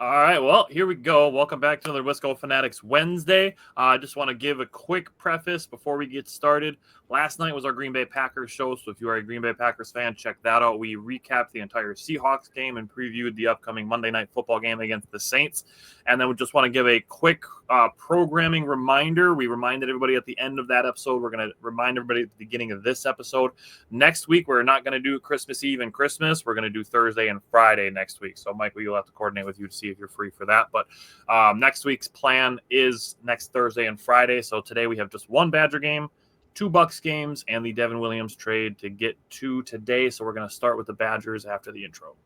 All right, well, here we go. Welcome back to another Wisco Fanatics Wednesday. I just want to give a quick preface before we get started. Last night was our Green Bay Packers show, so if you are a Green Bay Packers fan, check that out. We recapped the entire Seahawks game and previewed the upcoming Monday Night Football game against the Saints. And then we just want to give a quick programming reminder. We reminded everybody at the end of that episode. We're going to remind everybody at the beginning of this episode. Next week, we're not going to do Christmas Eve and Christmas. We're going to do Thursday and Friday next week. So, Mike, we'll have to coordinate with you to see if you're free for that. But next week's plan is next Thursday and Friday. So today we have just one Badger game, 2 Bucks games, and the Devin Williams trade to get to today. So we're going to start with the Badgers after the intro.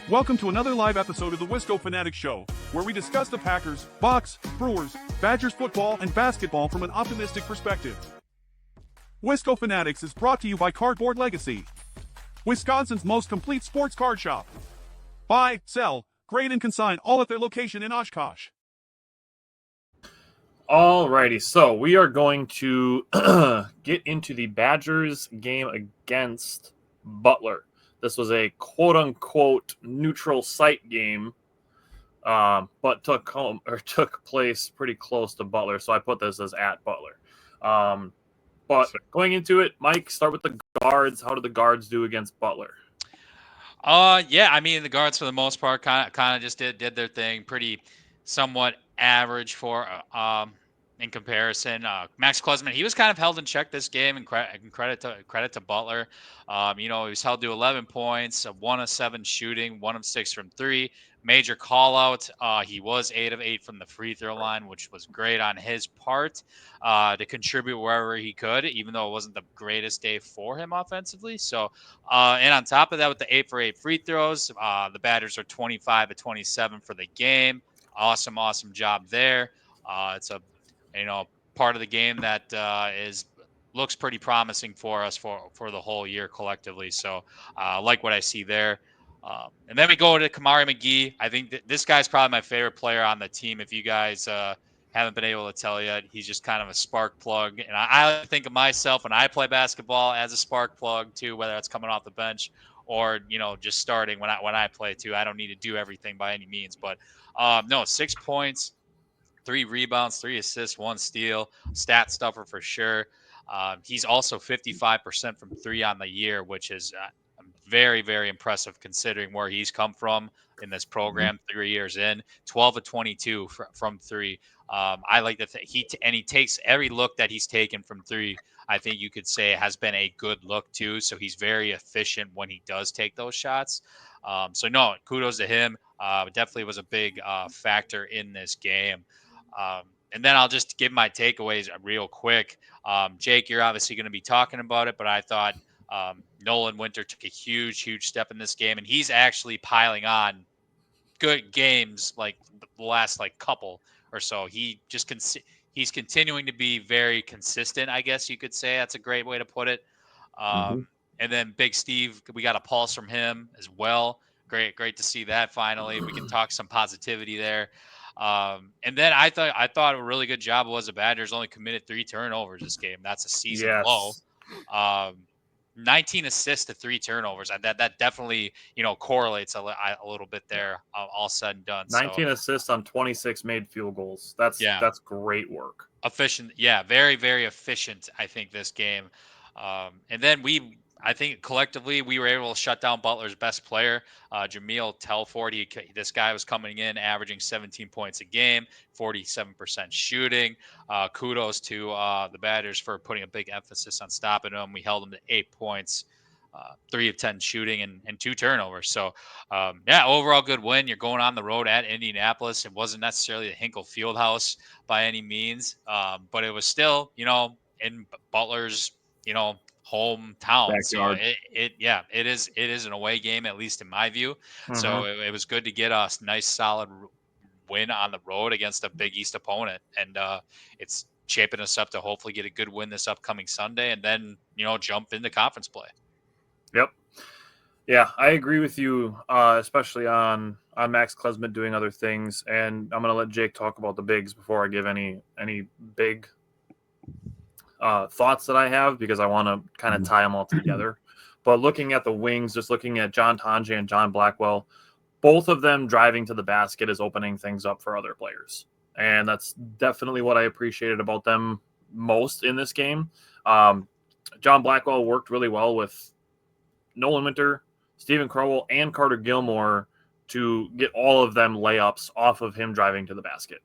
Welcome to another live episode of the Wisco Fanatics Show, where we discuss the Packers, Bucks, Brewers, Badgers football, and basketball from an optimistic perspective. Wisco Fanatics is brought to you by Cardboard Legacy, Wisconsin's most complete sports card shop. Buy, sell, grade, and consign all at their location in Oshkosh. Alrighty, so we are going to get into the Badgers game against Butler. This was a quote-unquote neutral site game, but took place pretty close to Butler, so I put this as at Butler. But going into it, Mike, start with the guards. How did the guards do against Butler? Yeah, I mean the guards for the most part kind of just did their thing, pretty somewhat average for in comparison. Max Klesman, he was kind of held in check this game, and credit to Butler. He was held to 11 points, 1 of 7 shooting, 1 of 6 from 3. Major call out. He was 8 of 8 from the free throw line, which was great on his part to contribute wherever he could, even though it wasn't the greatest day for him offensively. So, and on top of that, with the 8 for 8 free throws, the Badgers are 25 of 27 for the game. Awesome job there. It's a part of the game that looks pretty promising for us for the whole year collectively. So like what I see there. And then we go to Kamari McGee. I think that this guy's probably my favorite player on the team. If you guys haven't been able to tell yet, he's just kind of a spark plug. And I think of myself when I play basketball as a spark plug too, whether it's coming off the bench or, just starting when I play too. I don't need to do everything by any means, but 6 points, 3 rebounds, 3 assists, 1 steal, stat stuffer for sure. He's also 55% from 3 on the year, which is very, very impressive considering where he's come from in this program 3 years in. 12 of 22 from 3. I like that he takes every look that he's taken from 3. I think you could say has been a good look too. So he's very efficient when he does take those shots. Kudos to him. Definitely was a big factor in this game. And then I'll just give my takeaways real quick. Jake, you're obviously going to be talking about it, but I thought Nolan Winter took a huge step in this game, and he's actually piling on good games like the last couple or so. He's continuing to be very consistent, I guess you could say. That's a great way to put it. And then Big Steve, we got a pulse from him as well. Great to see that finally. We can talk some positivity there. And then I thought a really good job was the Badgers only committed 3 turnovers this game. That's a season low. 19 assists to 3 turnovers. And that definitely, correlates a little bit there, all said and done. 19 assists on 26 made field goals. That's great work. Efficient. Yeah, very, very efficient, I think, this game. And then I think collectively we were able to shut down Butler's best player, Jameel Telford. This guy was coming in averaging 17 points a game, 47% shooting. Kudos to the Badgers for putting a big emphasis on stopping him. We held him to 8 points, 3 of 10 shooting, and 2 turnovers. So, overall good win. You're going on the road at Indianapolis. It wasn't necessarily the Hinkle Fieldhouse by any means, but it was still, in Butler's, hometown. Backyard. So it is an away game, at least in my view. So it was good to get a nice solid win on the road against a Big East opponent, and it's shaping us up to hopefully get a good win this upcoming Sunday, and then jump into conference play. Yep. Yeah, I agree with you, especially on Max Klesman doing other things, and I'm going to let Jake talk about the bigs before I give any big thoughts that I have, because I want to kind of tie them all together. But looking at the wings, just looking at John Tonje and John Blackwell, both of them driving to the basket is opening things up for other players. And that's definitely what I appreciated about them most in this game. John Blackwell worked really well with Nolan Winter, Stephen Crowell, and Carter Gilmore to get all of them layups off of him driving to the basket.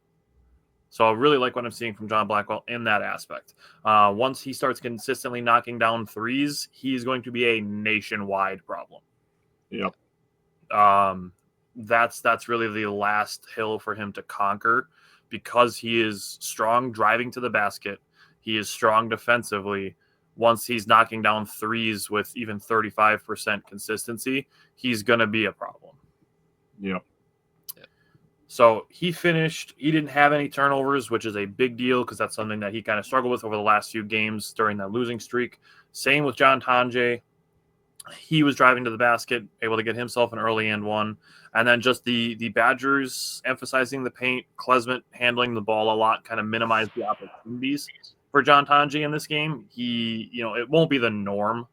So I really like what I'm seeing from John Blackwell in that aspect. Once he starts consistently knocking down threes, he's going to be a nationwide problem. Yep. That's really the last hill for him to conquer, because he is strong driving to the basket. He is strong defensively. Once he's knocking down threes with even 35% consistency, he's going to be a problem. Yep. So he didn't have any turnovers, which is a big deal because that's something that he kind of struggled with over the last few games during that losing streak. Same with John Tonje. He was driving to the basket, able to get himself an early and one. And then just the Badgers emphasizing the paint, Klesmit handling the ball a lot, kind of minimized the opportunities for John Tonje in this game. It won't be the norm.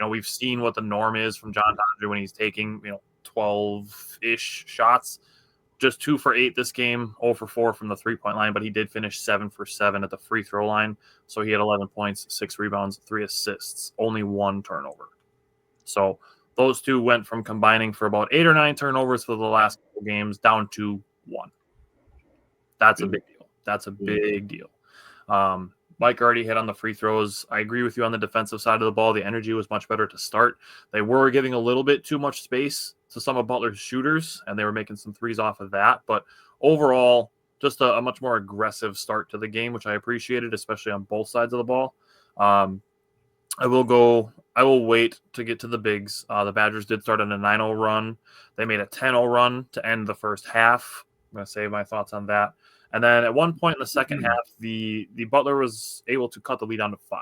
We've seen what the norm is from John Tonje when he's taking, 12-ish shots. Just 2 for 8 this game, 0 for 4 from the three-point line, but he did finish 7 for 7 at the free throw line. So he had 11 points, 6 rebounds, 3 assists, only 1 turnover. So those two went from combining for about 8 or 9 turnovers for the last couple games down to 1. That's a big deal. That's a big deal. Mike already hit on the free throws. I agree with you on the defensive side of the ball. The energy was much better to start. They were giving a little bit too much space to some of Butler's shooters, and they were making some threes off of that. But overall, just a much more aggressive start to the game, which I appreciated, especially on both sides of the ball. I will wait to get to the bigs. The Badgers did start on a 9-0 run. They made a 10-0 run to end the first half. I'm going to save my thoughts on that. And then at one point in the second half, the Butler was able to cut the lead down to 5.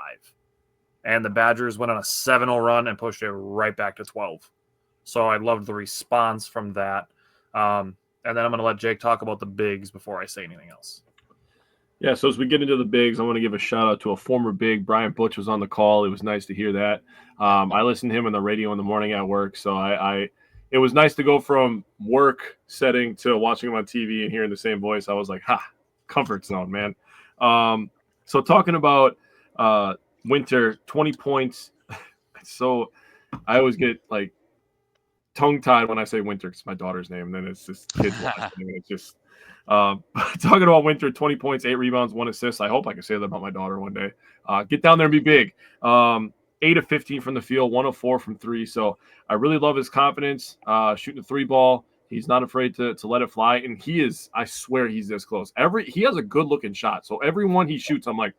And the Badgers went on a 7-0 run and pushed it right back to 12. So I loved the response from that. And then I'm going to let Jake talk about the bigs before I say anything else. Yeah, so as we get into the bigs, I want to give a shout-out to a former big. Brian Butch was on the call. It was nice to hear that. I listened to him on the radio in the morning at work, so it was nice to go from work setting to watching him on TV and hearing the same voice. I was like, comfort zone, man. So talking about Winter, 20 points. So I always get like tongue-tied when I say Winter because my daughter's name, and then it's just kids' last name. It's just talking about Winter, 20 points, 8 rebounds, 1 assist. I hope I can say that about my daughter one day. Get down there and be big. 8 of 15 from the field, 1 of 4 from 3. So I really love his confidence, shooting the 3 ball. He's not afraid to let it fly. And I swear he's this close. He has a good looking shot. So every one he shoots, I'm like,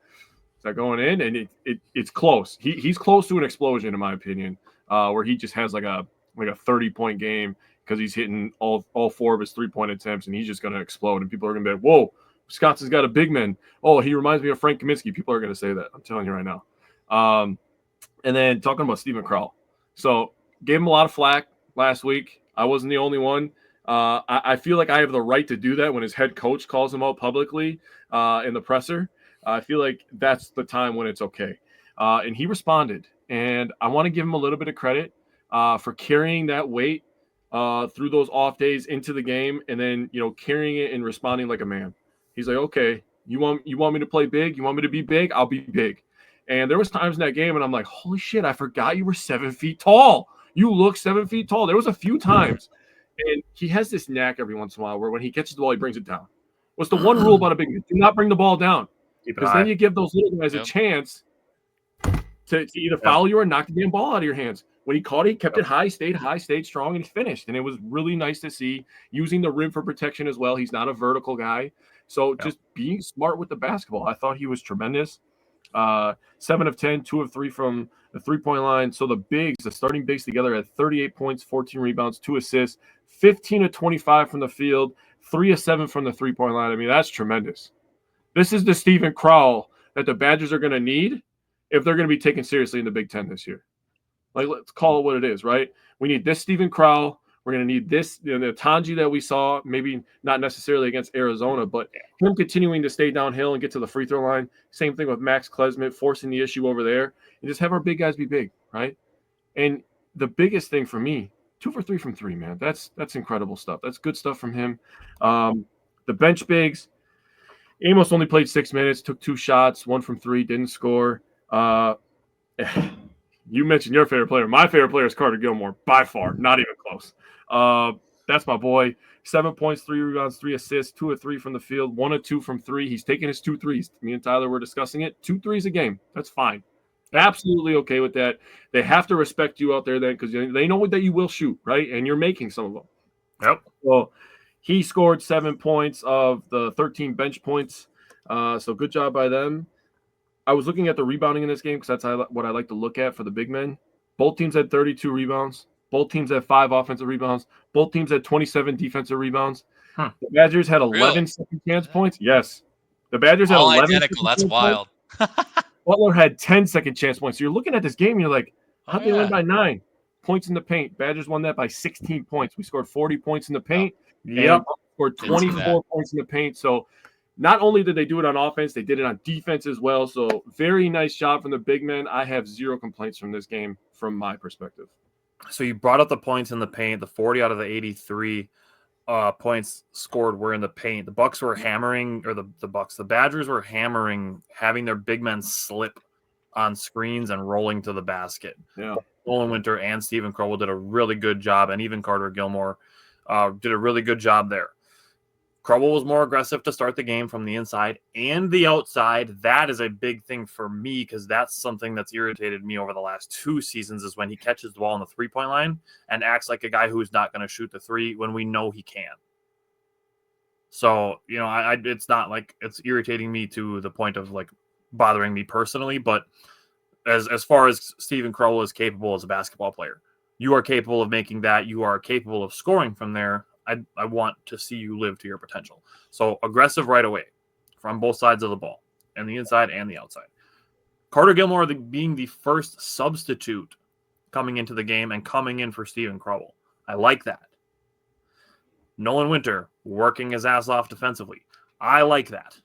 is that going in? And it's close. He's close to an explosion, in my opinion, where he just has like a 30-point game because he's hitting all 4 of his 3-point attempts, and he's just going to explode. And people are going to be like, whoa, Wisconsin's got a big man. Oh, he reminds me of Frank Kaminsky. People are going to say that. I'm telling you right now. And then talking about Stephen Crowell. So gave him a lot of flack last week. I wasn't the only one. I feel like I have the right to do that when his head coach calls him out publicly in the presser. I feel like that's the time when it's okay. And he responded. And I want to give him a little bit of credit for carrying that weight through those off days into the game, and then carrying it and responding like a man. He's like, okay, you want me to play big? You want me to be big? I'll be big. And there was times in that game, and I'm like, holy shit, I forgot you were 7 feet tall. You look 7 feet tall. There was a few times, and he has this knack every once in a while where when he catches the ball, he brings it down. What's the one rule about a big man? Do not bring the ball down, because then you give those little guys a chance to either foul you or knock the damn ball out of your hands. When he caught it, he kept it high, stayed strong, and he finished. And it was really nice to see, using the rim for protection as well. He's not a vertical guy. So just being smart with the basketball. I thought he was tremendous. 7 of 10, 2 of 3 from the three-point line. So the starting bigs together had 38 points, 14 rebounds, 2 assists, 15 of 25 from the field, 3 of 7 from the three-point line. I mean, that's tremendous. This is the Stephen Crowell that the Badgers are going to need if they're going to be taken seriously in the Big Ten this year. Like, let's call it what it is, right? We need this Stephen Crowell. We're going to need this, the Tanji that we saw, maybe not necessarily against Arizona, but him continuing to stay downhill and get to the free throw line. Same thing with Max Klesmit, forcing the issue over there. And just have our big guys be big, right? And the biggest thing for me, 2 for 3 from 3, man. That's incredible stuff. That's good stuff from him. The bench bigs, Amos only played 6 minutes, took 2 shots, 1 from 3, didn't score. You mentioned your favorite player. My favorite player is Carter Gilmore, by far, not even close. That's my boy. 7 points, 3 rebounds, 3 assists, 2 of 3 from the field, 1 of 2 from 3. He's taking his 2 threes. Me and Tyler were discussing it. 2 threes a game. That's fine. Absolutely okay with that. They have to respect you out there then because they know that you will shoot, right? And you're making some of them. Yep. Well, he scored 7 points of the 13 bench points. So good job by them. I was looking at the rebounding in this game because that's what I like to look at for the big men. Both teams had 32 rebounds. Both teams had 5 offensive rebounds. Both teams had 27 defensive rebounds. Huh. The Badgers had 11 Really? second chance points. Yes. The Badgers had All 11 identical. second That's chance wild. points. Butler had 10 second chance points. So you're looking at this game and you're like, how'd they win by 9 points in the paint? Badgers won that by 16 points. We scored 40 points in the paint. Yep. And scored 24 points in the paint. So not only did they do it on offense, they did it on defense as well. So very nice job from the big men. I have 0 complaints from this game from my perspective. So you brought up the points in the paint. The 40 out of the 83 points scored were in the paint. The Bucks were hammering, or the Badgers were hammering, having their big men slip on screens and rolling to the basket. Yeah. Nolan Winter and Stephen Crowell did a really good job, and even Carter Gilmore did a really good job there. Crowell was more aggressive to start the game from the inside and the outside. That is a big thing for me because that's something that's irritated me over the last 2 seasons is when he catches the ball on the three-point line and acts like a guy who's not going to shoot the three when we know he can. So, it's not like it's irritating me to the point of like bothering me personally, but as far as Stephen Crowell is capable as a basketball player, you are capable of making that. You are capable of scoring from there. I want to see you live to your potential. So aggressive right away from both sides of the ball, and the inside and the outside. Carter Gilmore being the first substitute coming into the game and coming in for Stephen Crowell. I like that. Nolan Winter working his ass off defensively. I like that.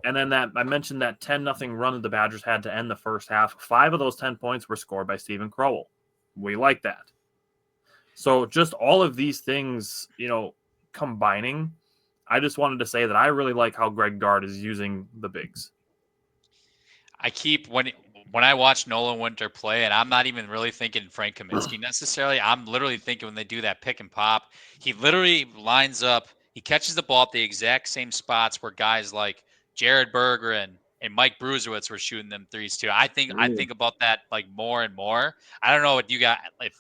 And then I mentioned that 10-0 run that the Badgers had to end the first half. 5 of those 10 points were scored by Stephen Crowell. We like that. So just all of these things, combining, I just wanted to say that I really like how Greg Gard is using the bigs. I keep when I watch Nolan Winter play, and I'm not even really thinking Frank Kaminsky necessarily. I'm literally thinking when they do that pick and pop, he literally lines up. He catches the ball at the exact same spots where guys like Jared Bergeron and Mike Bruzewitz were shooting them threes too. I think about that like more and more. I don't know what you got if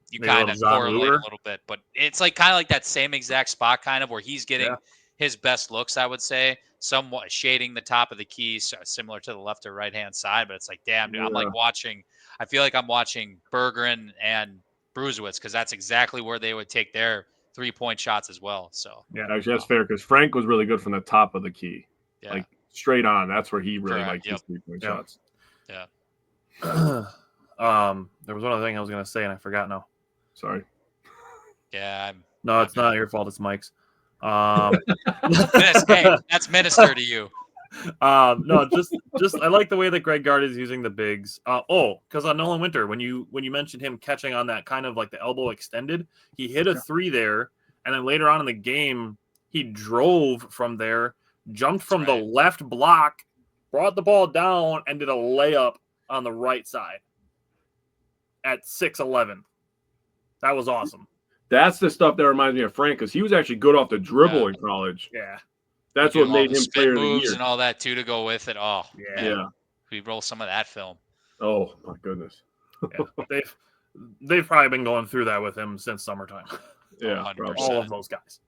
you kind of correlate a little bit, but it's like kind of like that same exact spot kind of where he's getting his best looks, I would say, somewhat shading the top of the key, so similar to the left or right hand side. But it's like, damn, dude, I'm like I feel like I'm watching Bergeron and Bruzewitz because that's exactly where they would take their 3-point shots as well. So yeah, actually that's fair because Frank was really good from the top of the key, like straight on. That's where he really liked his 3-point shots. Yeah. There was one other thing I was going to say and I forgot now. Sorry. Yeah. No, it's not your fault. It's Mike's. Hey, that's minister to you. No, just I like the way that Greg Gard is using the bigs. Because on Nolan Winter, when you mentioned him catching on that kind of like the elbow extended, he hit a 3 there, and then later on in the game, he drove from there, jumped from the left block, brought the ball down, and did a layup on the right side at 6'11". That was awesome. That's the stuff that reminds me of Frank because he was actually good off the dribble in college. Yeah. That's what made him player of the moves year. And all that too to go with it. Oh, yeah. We roll some of that film. Oh my goodness. They've probably been going through that with him since summertime. Yeah, all of those guys.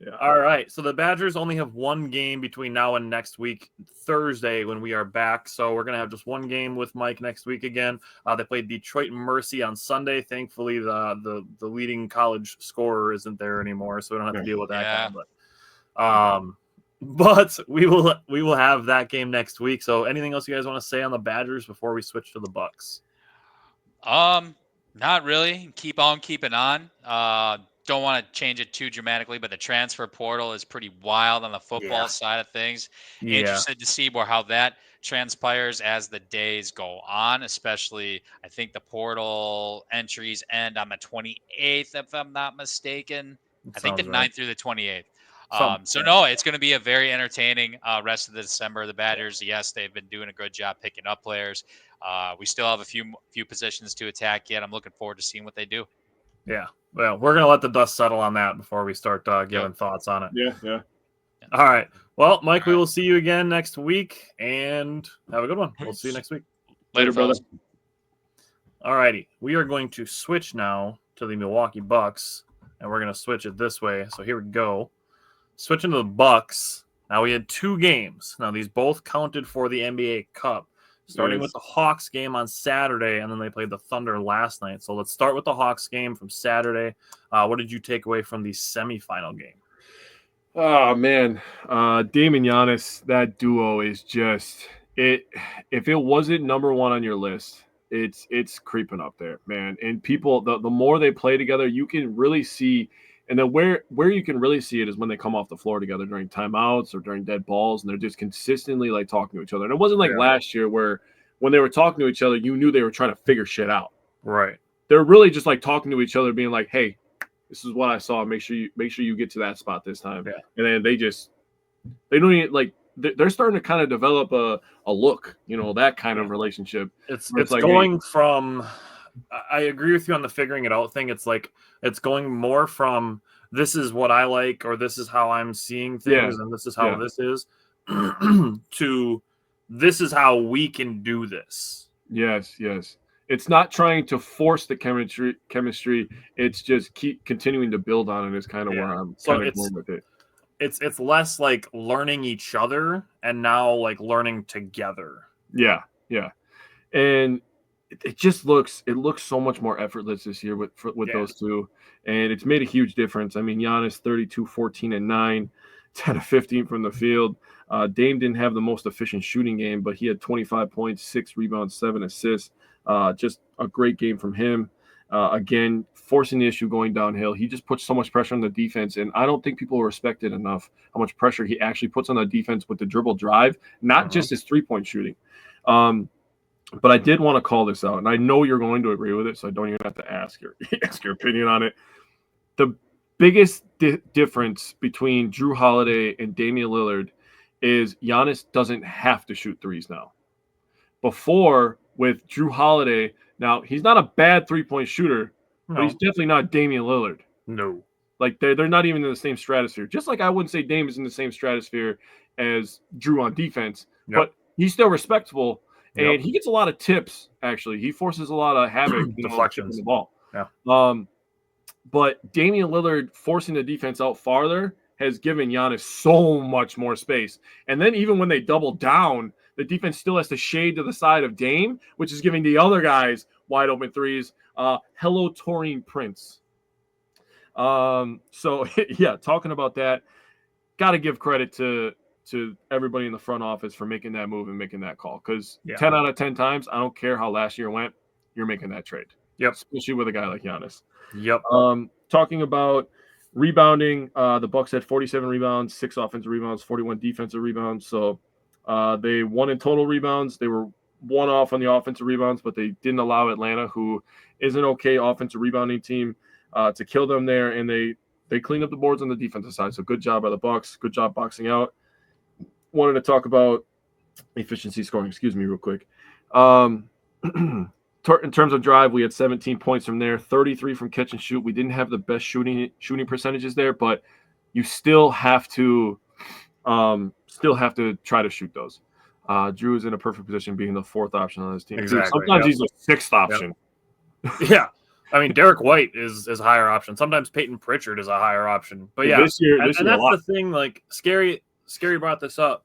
Yeah. All right. So the Badgers only have 1 game between now and next week, Thursday, when we are back. So we're going to have just 1 game with Mike next week again. They played Detroit Mercy on Sunday. Thankfully, the leading college scorer isn't there anymore, so we don't have to deal with that guy. But we will have that game next week. So anything else you guys want to say on the Badgers before we switch to the Bucks? Not really. Keep on keeping on. Don't want to change it too dramatically, but the transfer portal is pretty wild on the football side of things. Yeah. Interested to see how that transpires as the days go on, especially I think the portal entries end on the 28th, if I'm not mistaken. I think the Sounds 9th right. through the 28th. Something. No, it's going to be a very entertaining rest of the December. The Badgers, yes, they've been doing a good job picking up players. We still have a few positions to attack yet. I'm looking forward to seeing what they do. Yeah. Well, we're going to let the dust settle on that before we start giving thoughts on it. Yeah. All right. Well, Mike, All right. we will see you again next week, and have a good one. We'll see you next week. Later, brother. fellas. All righty. We are going to switch now to the Milwaukee Bucks, and we're going to switch it this way. So here we go. Switching to the Bucks. Now we had 2 games. Now these both counted for the NBA Cup. Starting with the Hawks game on Saturday, and then they played the Thunder last night. So let's start with the Hawks game from Saturday. What did you take away from the semifinal game? Oh man, Dame and Giannis, that duo is just it. If it wasn't number one on your list, it's creeping up there, man. And people, the more they play together, you can really see. And then where you can really see it is when they come off the floor together during timeouts or during dead balls, and they're just consistently like talking to each other. And it wasn't like last year where when they were talking to each other, you knew they were trying to figure shit out. Right. They're really just like talking to each other, being like, "Hey, this is what I saw. Make sure you get to that spot this time." Yeah. And then they don't even like they're starting to kind of develop a look, that kind of relationship. It's like, going from. I agree with you on the figuring it out thing. It's like it's going more from this is what I like, or this is how I'm seeing things, and this is how this is, to this is how we can do this. Yes. It's not trying to force the chemistry. It's just keep continuing to build on it is kind of where I'm kind of going with it. It's less like learning each other and now like learning together. Yeah. And it just looks so much more effortless this year with those two. And it's made a huge difference. I mean, Giannis 32, 14, and 9, 10 of 15 from the field. Dame didn't have the most efficient shooting game, but he had 25 points, 6 rebounds, 7 assists. Just a great game from him. Again, forcing the issue going downhill. He just puts so much pressure on the defense, and I don't think people respect it enough how much pressure he actually puts on the defense with the dribble drive, not just his three-point shooting. But I did want to call this out, and I know you're going to agree with it, so I don't even have to ask your opinion on it. The biggest difference between Jrue Holiday and Damian Lillard is Giannis doesn't have to shoot threes now. Before, with Jrue Holiday, now he's not a bad three-point shooter, but he's definitely not Damian Lillard. No. Like they're not even in the same stratosphere. Just like I wouldn't say Dame is in the same stratosphere as Jrue on defense, but he's still respectable. And he gets a lot of tips, actually. He forces a lot of havoc, deflections in the ball. Yeah. But Damian Lillard forcing the defense out farther has given Giannis so much more space. And then even when they double down, the defense still has to shade to the side of Dame, which is giving the other guys wide open threes. Hello, Taurean Prince. So, talking about that, got to give credit to everybody in the front office for making that move and making that call. Because 10 out of 10 times, I don't care how last year went, you're making that trade. Yep. Especially with a guy like Giannis. Yep. Talking about rebounding, the Bucks had 47 rebounds, 6 offensive rebounds, 41 defensive rebounds. So they won in total rebounds. They were one off on the offensive rebounds, but they didn't allow Atlanta, who is an okay offensive rebounding team, to kill them there. And they cleaned up the boards on the defensive side. So good job by the Bucks. Good job boxing out. Wanted to talk about efficiency scoring. Excuse me, real quick. In terms of drive, we had 17 points from there, 33 from catch and shoot. We didn't have the best shooting percentages there, but you still have to try to shoot those. Jrue is in a perfect position, being the 4th option on his team. Exactly. Sometimes he's the 6th option. Yeah. I mean, Derek White is a higher option. Sometimes Peyton Pritchard is a higher option. But this year, and that's the thing. Like Scary brought this up.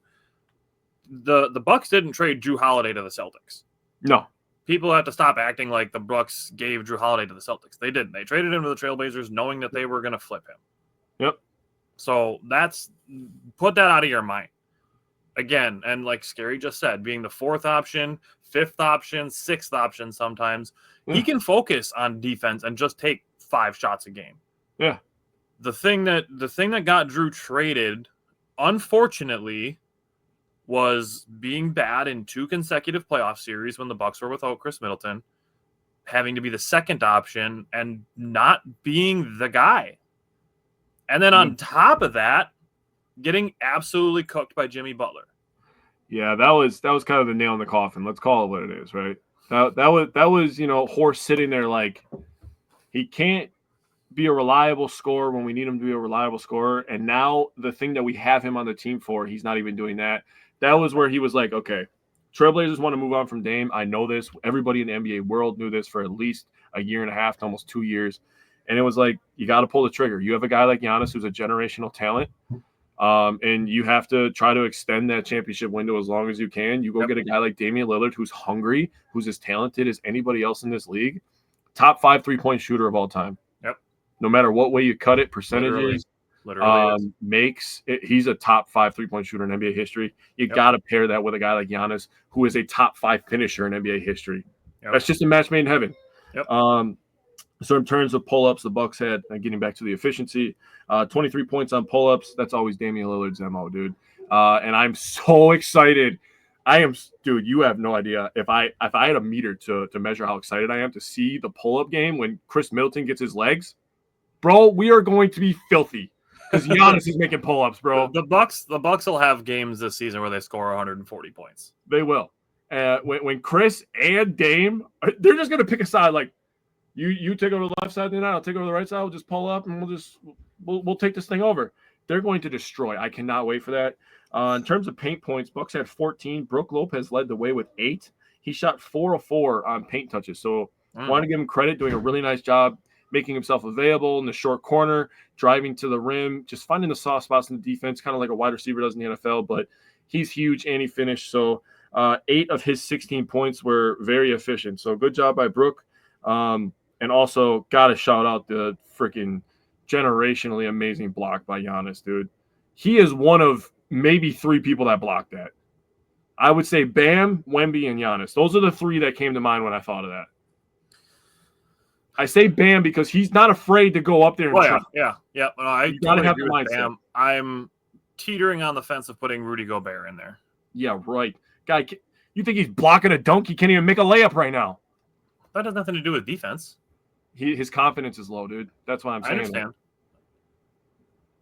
The Bucks didn't trade Jrue Holiday to the Celtics. No. People have to stop acting like the Bucks gave Jrue Holiday to the Celtics. They didn't. They traded him to the Trailblazers knowing that they were going to flip him. Yep. So put that out of your mind. Again, and like Scary just said, being the 4th option, 5th option, 6th option sometimes, he can focus on defense and just take 5 shots a game. Yeah. The thing that got Jrue traded, unfortunately, was being bad in 2 consecutive playoff series when the Bucks were without Chris Middleton, having to be the second option and not being the guy. And then on top of that, getting absolutely cooked by Jimmy Butler. Yeah, that was kind of the nail in the coffin. Let's call it what it is, right? That was Horst sitting there like he can't be a reliable scorer when we need him to be a reliable scorer. And now the thing that we have him on the team for, he's not even doing that. That was where he was like, okay, Trailblazers want to move on from Dame. I know this. Everybody in the NBA world knew this for at least a year and a half to almost 2 years. And it was like, you got to pull the trigger. You have a guy like Giannis who's a generational talent. And you have to try to extend that championship window as long as you can. You go get a guy like Damian Lillard who's hungry, who's as talented as anybody else in this league. Top 5 3-point shooter of all time. Yep. No matter what way you cut it, percentages, Literally makes it, he's a top 5 3-point shooter in NBA history. You got to pair that with a guy like Giannis, who is a top 5 finisher in NBA history. That's just a match made in heaven. So in terms of pull-ups, the Bucks had, getting back to the efficiency, 23 points on pull-ups. That's always Damian Lillard's MO, dude. And I'm so excited. Dude, you have no idea. If I had a meter to measure how excited I am to see the pull-up game when Chris Middleton gets his legs, bro, we are going to be filthy because Giannis is making pull-ups, bro. The Bucks will have games this season where they score 140 points. They will. When Chris and Dame, they're just going to pick a side like, You take over the left side tonight, I'll take over the right side. We'll just pull up and we'll take this thing over. They're going to destroy. I cannot wait for that. In terms of paint points, Bucks had 14. Brook Lopez led the way with 8. He shot 4 of 4 on paint touches. So want to give him credit, doing a really nice job, making himself available in the short corner, driving to the rim, just finding the soft spots in the defense, kind of like a wide receiver does in the NFL. But he's huge and he finished. So 8 of his 16 points were very efficient. So good job by Brook. And also, got to shout out the freaking generationally amazing block by Giannis, dude. He is one of maybe 3 people that blocked that. I would say Bam, Wemby, and Giannis. Those are the 3 that came to mind when I thought of that. I say Bam because he's not afraid to go up there and try. Yeah. No, I gotta have agree the with mindset. Bam. I'm teetering on the fence of putting Rudy Gobert in there. Yeah, right. Guy, you think he's blocking a dunk? He can't even make a layup right now. That has nothing to do with defense. His confidence is low, dude. That's what I'm saying. I understand.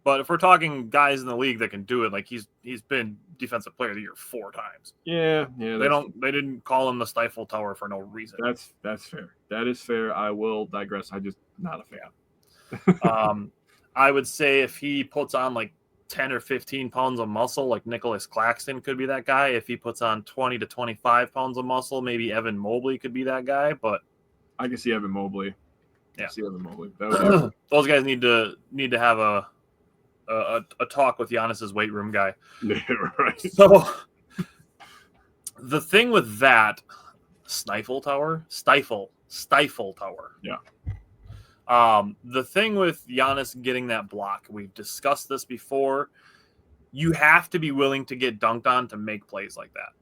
But if we're talking guys in the league that can do it, like he's been defensive player of the year 4 times. Yeah. They didn't call him the Stifle Tower for no reason. That's fair. That is fair. I will digress. I'm just not a fan. I would say if he puts on like 10 or 15 pounds of muscle, like Nicholas Claxton could be that guy. If he puts on 20 to 25 pounds of muscle, maybe Evan Mobley could be that guy. But I can see Evan Mobley. Yeah, those guys need to have a talk with Giannis's weight room guy. Right. So the thing with that Stifle Tower. Yeah. The thing with Giannis getting that block, we've discussed this before. You have to be willing to get dunked on to make plays like that.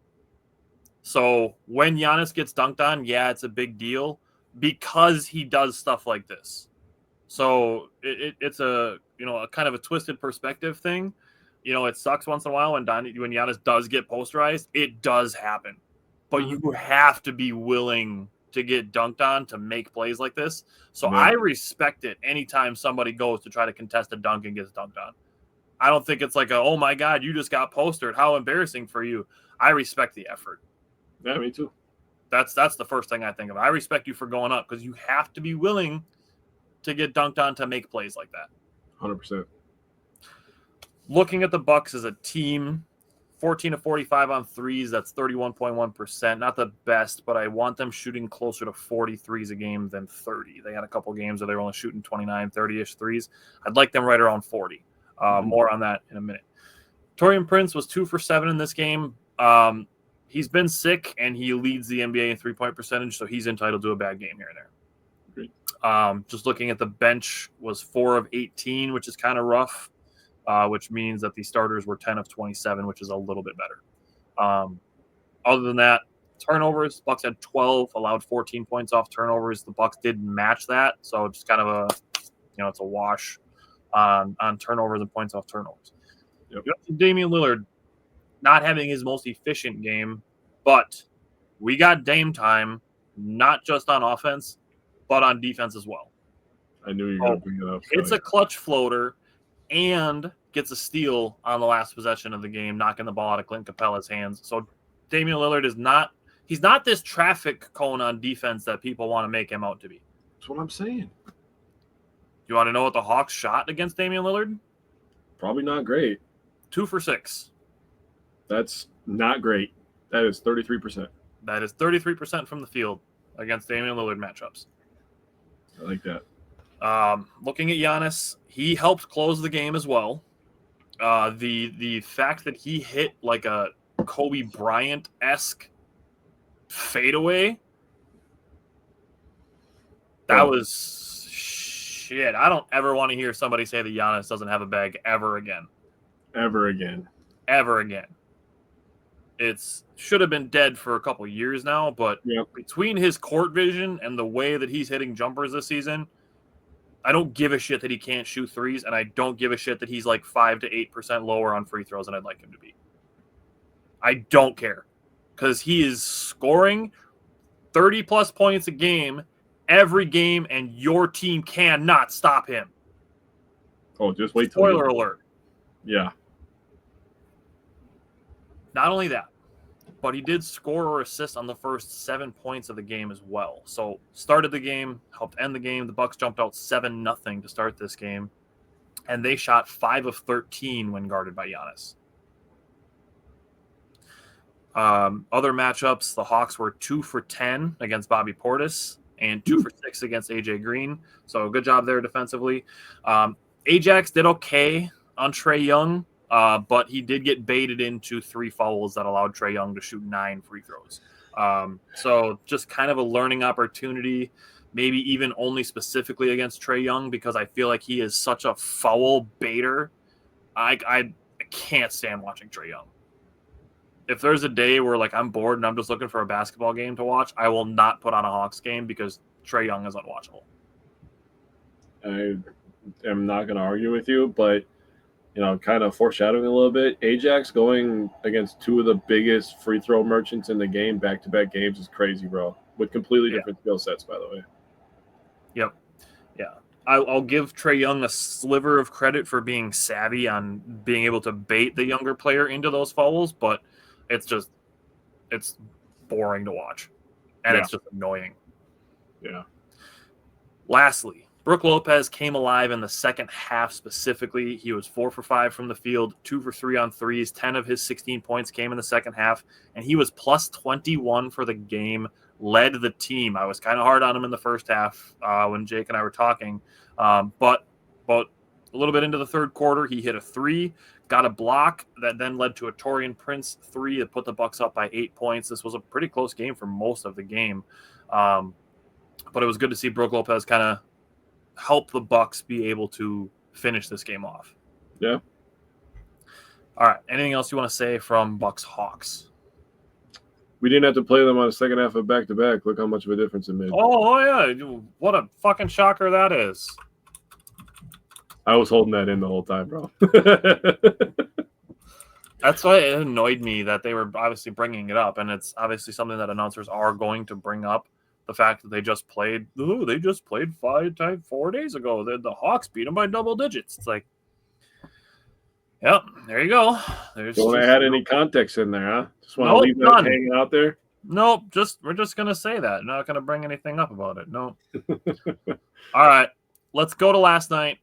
So when Giannis gets dunked on, yeah, it's a big deal because he does stuff like this. So it's a kind of a twisted perspective thing. It sucks once in a while when Giannis does get posterized. It does happen, but you have to be willing to get dunked on to make plays like this. So I respect it anytime somebody goes to try to contest a dunk and gets dunked on. I don't think it's like oh my God, you just got postered. How embarrassing for you. I respect the effort. Yeah, me too. That's the first thing I think of. I respect you for going up because you have to be willing to get dunked on to make plays like that. 100%. Looking at the Bucks as a team, 14 to 45 on threes. That's 31.1%. Not the best, but I want them shooting closer to 40 threes a game than 30. They had a couple games where they were only shooting 29, 30-ish threes. I'd like them right around 40. More on that in a minute. Taurean Prince was 2 for 7 in this game. He's been sick, and he leads the NBA in three-point percentage, so he's entitled to a bad game here and there. Great. Just looking at the bench was 4 of 18, which is kind of rough, which means that the starters were 10 of 27, which is a little bit better. Other than that, turnovers, Bucks had 12, allowed 14 points off turnovers. The Bucks did match that, so just kind of it's a wash on turnovers and points off turnovers. Yep. Damian Lillard, not having his most efficient game, but we got Dame time, not just on offense, but on defense as well. I knew you were going to bring it up. It's a clutch floater and gets a steal on the last possession of the game, knocking the ball out of Clint Capella's hands. So Damian Lillard he's not this traffic cone on defense that people want to make him out to be. That's what I'm saying. You want to know what the Hawks shot against Damian Lillard? Probably not great. 2 for 6. That's not great. That is 33%. That is 33% from the field against Damian Lillard matchups. I like that. Looking at Giannis, he helped close the game as well. The fact that he hit like a Kobe Bryant-esque fadeaway, that was shit. I don't ever want to hear somebody say that Giannis doesn't have a bag ever again. Ever again. Ever again. It's should have been dead for a couple years now, but between his court vision and the way that he's hitting jumpers this season, I don't give a shit that he can't shoot threes, and I don't give a shit that he's like 5 to 8% lower on free throws than I'd like him to be. I don't care, because he is scoring 30-plus points a game every game, and your team cannot stop him. Oh, just wait till Spoiler alert. Yeah. Not only that, but he did score or assist on the first 7 points of the game as well. So started the game, helped end the game. The Bucks jumped out 7-0 to start this game, and they shot 5 of 13 when guarded by Giannis. Other matchups, the Hawks were 2 for 10 against Bobby Portis and 2 for 6 against AJ Green. So good job there defensively. Ajax did okay on Trae Young. But he did get baited into 3 fouls that allowed Trae Young to shoot 9 free throws. So just kind of a learning opportunity, maybe even only specifically against Trae Young, because I feel like he is such a foul baiter. I can't stand watching Trae Young. If there's a day where like I'm bored and I'm just looking for a basketball game to watch, I will not put on a Hawks game because Trae Young is unwatchable. I am not going to argue with you, but kind of foreshadowing a little bit, Ajax going against 2 of the biggest free throw merchants in the game, back-to-back games, is crazy, bro. With completely different skill sets, by the way. Yep. Yeah. I'll give Trae Young a sliver of credit for being savvy on being able to bait the younger player into those fouls, but it's boring to watch. And it's just annoying. Yeah. Lastly, Brook Lopez came alive in the second half specifically. He was 4 for 5 from the field, 2 for 3 on threes. 10 of his 16 points came in the second half, and he was plus 21 for the game, led the team. I was kind of hard on him in the first half when Jake and I were talking, but a little bit into the third quarter, he hit a 3, got a block that then led to a Taurean Prince 3 that put the Bucks up by 8 points. This was a pretty close game for most of the game, but it was good to see Brook Lopez kind of help the Bucks be able to finish this game off. Yeah. All right. Anything else you want to say from Bucks Hawks? We didn't have to play them on the second half of back-to-back. Look how much of a difference it made. Oh yeah. What a fucking shocker that is. I was holding that in the whole time, bro. That's why it annoyed me that they were obviously bringing it up, and it's obviously something that announcers are going to bring up. The fact that they just played 4 days ago. The Hawks beat them by double digits. It's like, yep, there you go. Don't add any context in there, huh? Just want to leave that hanging out there? Nope, we're just going to say that. Not going to bring anything up about it. No. All right, let's go to last night.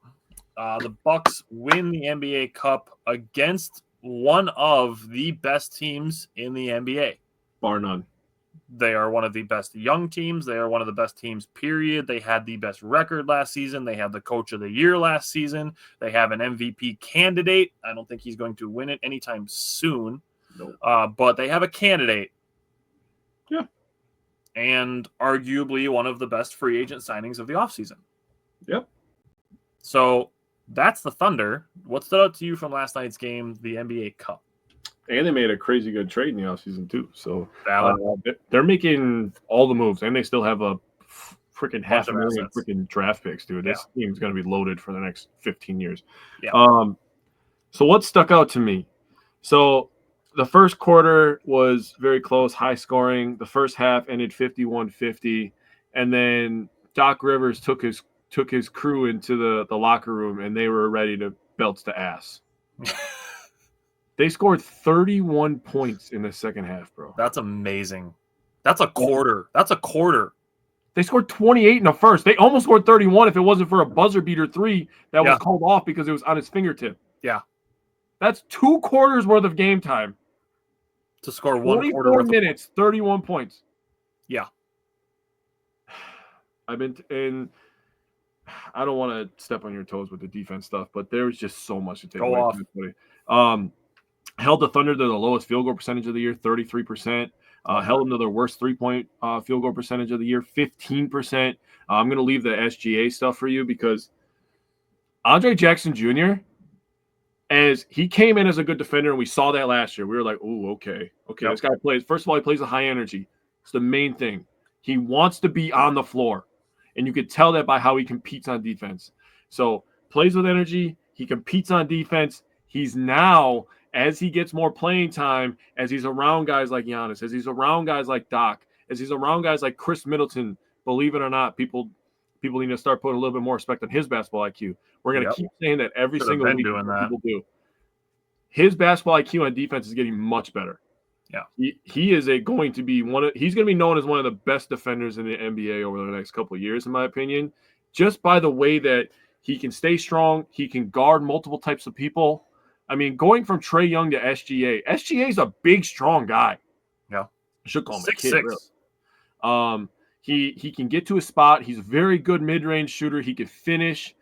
The Bucks win the NBA Cup against one of the best teams in the NBA. Bar none. They are one of the best young teams. They are one of the best teams, period. They had the best record last season. They had the coach of the year last season. They have an MVP candidate. I don't think he's going to win it anytime soon. Nope. But they have a candidate. Yeah. And arguably one of the best free agent signings of the offseason. Yep. So that's the Thunder. What stood out to you from last night's game, the NBA Cup? And they made a crazy good trade in the offseason, too. So Valid. They're making all the moves, and they still have a freaking $500,000 freaking draft picks, dude. This team's going to be loaded for the next 15 years. Yeah. So what stuck out to me? So the first quarter was very close, high scoring. The first half ended 51-50, and then Doc Rivers took his crew into the locker room, and they were ready to belts to ass. They scored 31 points in the second half, bro. That's amazing. That's a quarter. That's a quarter. They scored 28 in the first. They almost scored 31 if it wasn't for a buzzer beater 3 that was called off because it was on his fingertip. Yeah. That's 2 quarters worth of game time. To score 1 quarter 24 minutes, 31 points. Yeah. I don't want to step on your toes with the defense stuff, but there's just so much to take away from this play. Held the Thunder to the lowest field goal percentage of the year, 33%. Held them to their worst 3-point field goal percentage of the year, 15%. I'm going to leave the SGA stuff for you because Andre Jackson Jr., as he came in as a good defender, and we saw that last year, we were like, "Ooh, okay, this guy plays." First of all, he plays a high energy. It's the main thing. He wants to be on the floor, and you could tell that by how he competes on defense. So plays with energy. He competes on defense. He's now, as he gets more playing time, as he's around guys like Giannis, as he's around guys like Doc, as he's around guys like Chris Middleton, believe it or not, people need to start putting a little bit more respect on his basketball IQ. We're going to keep saying that every single week. People do. His basketball IQ on defense is getting much better. Yeah, he is going to be he's going to be known as one of the best defenders in the NBA over the next couple of years, in my opinion, just by the way that he can stay strong. He can guard multiple types of people. I mean, going from Trae Young to SGA is a big, strong guy. Yeah, I should call him 6'6". Really. He can get to a spot. He's a very good mid-range shooter. He can finish.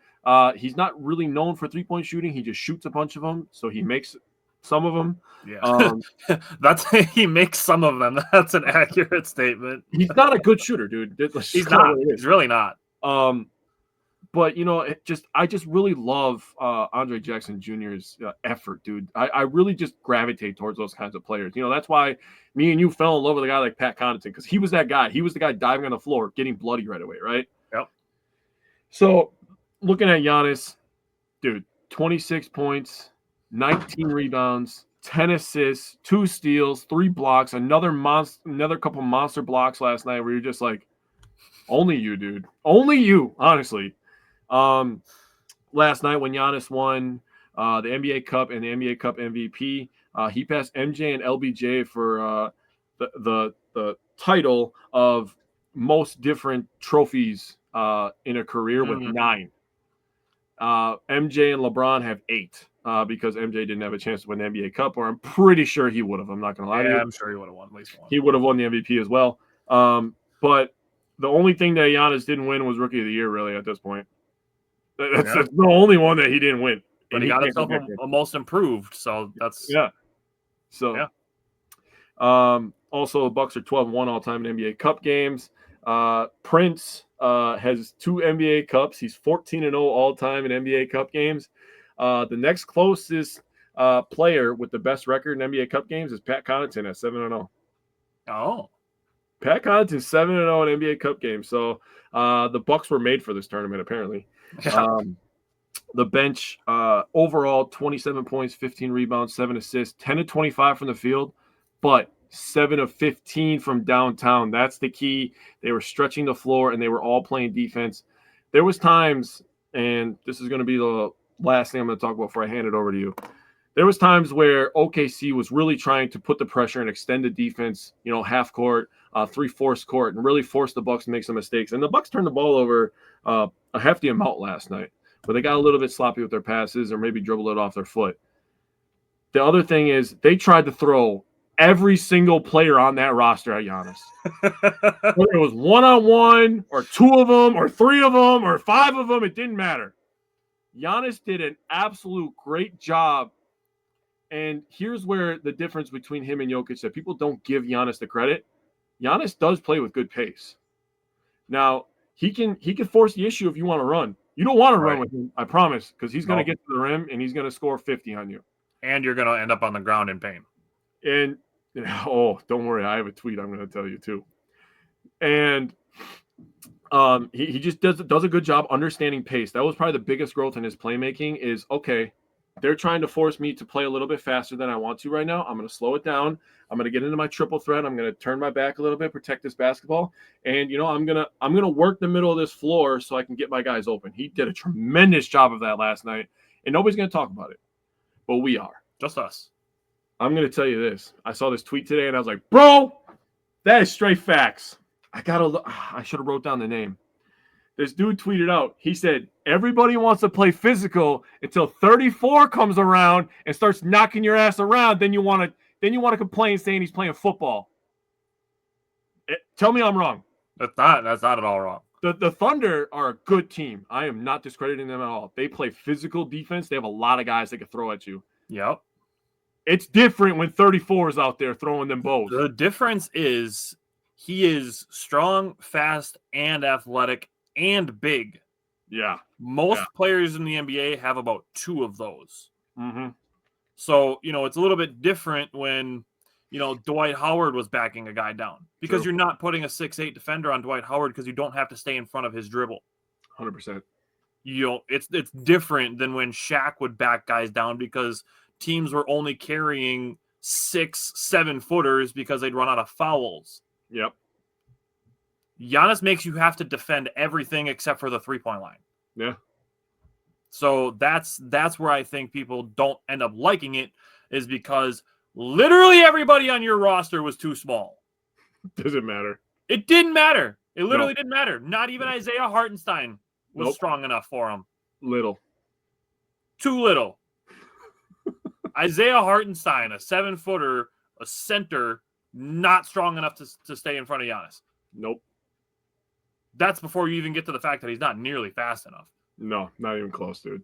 He's not really known for three-point shooting. He just shoots a bunch of them, so he makes some of them. Yeah, he makes some of them. That's an accurate statement. He's not a good shooter, dude. He's not. He's really not. But I just really love Andre Jackson Jr.'s effort, dude. I really just gravitate towards those kinds of players. That's why me and you fell in love with a guy like Pat Connaughton, because he was that guy. He was the guy diving on the floor, getting bloody right away, right? Yep. So looking at Giannis, dude, 26 points, 19 rebounds, 10 assists, 2 steals, 3 blocks, another couple monster blocks last night where you're just like, only you, dude. Only you, honestly. Last night when Giannis won the NBA Cup and the NBA Cup MVP, he passed MJ and LBJ for the title of most different trophies in a career with 9. MJ and LeBron have 8 because MJ didn't have a chance to win the NBA Cup, or I'm pretty sure he would have. I'm not going to lie to you. I'm sure he would have won at least one. He would have won the MVP as well. But the only thing that Giannis didn't win was Rookie of the Year, really, at this point. That's the only one that he didn't win. But he got himself a most improved, so that's... Yeah. So, also, the Bucks are 12-1 all-time in NBA Cup games. Prince has 2 NBA Cups. He's 14-0 all-time in NBA Cup games. The next closest player with the best record in NBA Cup games is Pat Connaughton at 7-0. Oh. Pat Connaughton's 7-0 in NBA Cup games. So the Bucks were made for this tournament, apparently. Yeah. The bench, overall, 27 points, 15 rebounds, 7 assists, 10 of 25 from the field, but 7 of 15 from downtown. That's the key. They were stretching the floor, and they were all playing defense. There was times, and this is going to be the last thing I'm going to talk about before I hand it over to you. There was times where OKC was really trying to put the pressure and extend the defense, half court, 3/4 court, and really force the Bucks to make some mistakes. And the Bucks turned the ball over a hefty amount last night, but they got a little bit sloppy with their passes or maybe dribbled it off their foot. The other thing is they tried to throw every single player on that roster at Giannis. Whether it was 1-on-1 or 2 of them or 3 of them or 5 of them, it didn't matter. Giannis did an absolute great job. And here's where the difference between him and Jokic, that people don't give Giannis the credit. Giannis does play with good pace. Now, he can force the issue if you want to run. You don't want to run with him, I promise, because he's going to get to the rim and he's going to score 50 on you. And you're going to end up on the ground in pain. And, don't worry, I have a tweet I'm going to tell you too. And he just does a good job understanding pace. That was probably the biggest growth in his playmaking is, okay, they're trying to force me to play a little bit faster than I want to right now. I'm going to slow it down. I'm going to get into my triple threat. I'm going to turn my back a little bit, protect this basketball. And, I'm going to work the middle of this floor so I can get my guys open. He did a tremendous job of that last night, and nobody's going to talk about it. But we are. Just us. I'm going to tell you this. I saw this tweet today, and I was like, bro, that is straight facts. I should have wrote down the name. This dude tweeted out, he said, everybody wants to play physical until 34 comes around and starts knocking your ass around. Then you want to complain saying he's playing football. Tell me I'm wrong. That's not at all wrong. The Thunder are a good team. I am not discrediting them at all. They play physical defense. They have a lot of guys that can throw at you. Yep. It's different when 34 is out there throwing them both. The difference is he is strong, fast, and athletic and big. Yeah. Most players in the NBA have about 2 of those. Mm-hmm. So, it's a little bit different when, Dwight Howard was backing a guy down because you're not putting a 6'8" defender on Dwight Howard because you don't have to stay in front of his dribble. 100%. It's different than when Shaq would back guys down because teams were only carrying 6-7 footers because they'd run out of fouls. Yep. Giannis makes you have to defend everything except for the 3-point line. Yeah. So that's where I think people don't end up liking it, is because literally everybody on your roster was too small. Doesn't matter. It didn't matter. It literally didn't matter. Not even Isaiah Hartenstein was strong enough for him. Little. Too little. Isaiah Hartenstein, a 7-footer, a center, not strong enough to stay in front of Giannis. Nope. That's before you even get to the fact that he's not nearly fast enough. No, not even close, dude.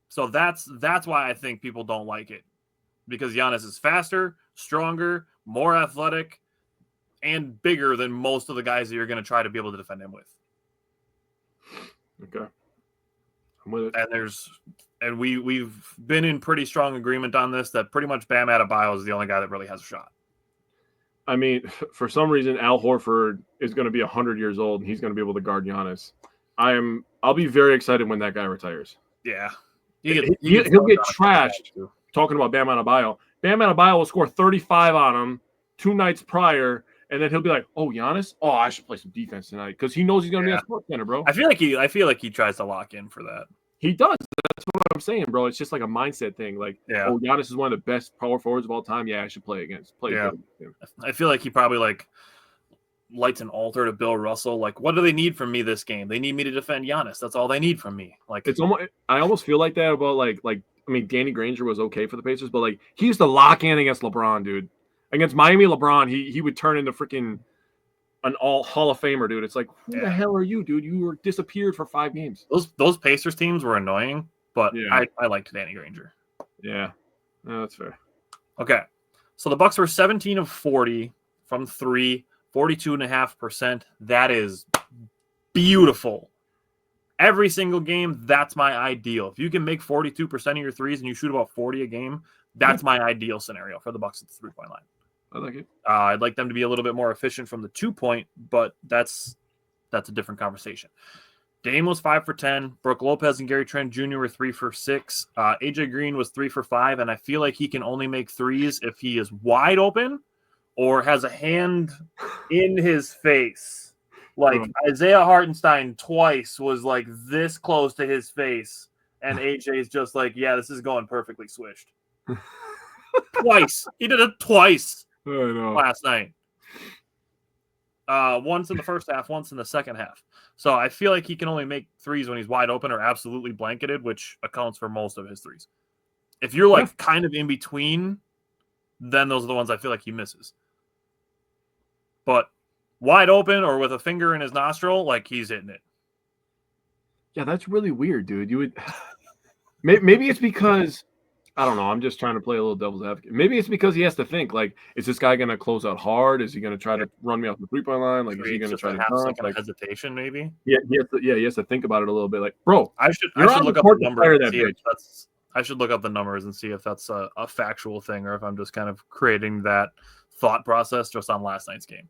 So that's why I think people don't like it. Because Giannis is faster, stronger, more athletic, and bigger than most of the guys that you're going to try to be able to defend him with. Okay. I'm with it. And we've been in pretty strong agreement on this that pretty much Bam Adebayo is the only guy that really has a shot. I mean, for some reason, Al Horford is going to be 100 years old, and he's going to be able to guard Giannis. I'll be very excited when that guy retires. Yeah. He'll get trashed. Talking about Bam Adebayo. Bam Adebayo will score 35 on him 2 nights prior, and then he'll be like, oh, Giannis? Oh, I should play some defense tonight because he knows he's going to be a sports center, bro. I feel like he tries to lock in for that. He does. That's what I'm saying, bro. It's just like a mindset thing. Like, oh, Giannis is one of the best power forwards of all time. Yeah, I should play against. Him. I feel like he probably lights an altar to Bill Russell. Like, what do they need from me this game? They need me to defend Giannis. That's all they need from me. Like, I almost feel like that about Danny Granger was okay for the Pacers, but he used to lock in against LeBron, dude. Against Miami LeBron, he would turn into freaking an all Hall of Famer, dude. It's like, who the hell are you, dude? You were disappeared for 5 games. Those Pacers teams were annoying, but I liked Danny Granger. Yeah, that's fair. Okay, so the Bucks were 17 of 40 from 3, 42.5%. That is beautiful. Every single game, that's my ideal. If you can make 42% of your threes and you shoot about 40 a game, that's my ideal scenario for the Bucks at the 3-point line. I like it. I'd like them to be a little bit more efficient from the 2-point, but that's a different conversation. Dame was 5 for 10. Brooke Lopez and Gary Trent Jr. were 3 for 6. AJ Green was 3 for 5, and I feel like he can only make threes if he is wide open or has a hand in his face. Like Isaiah Hartenstein twice was like this close to his face, and AJ's just like, yeah, this is going perfectly swished. Twice. He did it twice last night. Once in the first half, once in the second half. So I feel like he can only make threes when he's wide open or absolutely blanketed, which accounts for most of his threes. If you're kind of in between, then those are the ones I feel like he misses. But wide open or with a finger in his nostril, he's hitting it. Yeah, that's really weird, dude. You would maybe it's because I don't know. I'm just trying to play a little devil's advocate. Maybe it's because he has to think, is this guy going to close out hard? Is he going to try to run me off the 3-point line? Is he going to try to have hesitation, maybe? Yeah, he has to think about it a little bit. Bro, I should look up the numbers. I should look up the numbers and see if that's a factual thing or if I'm just kind of creating that thought process just on last night's game.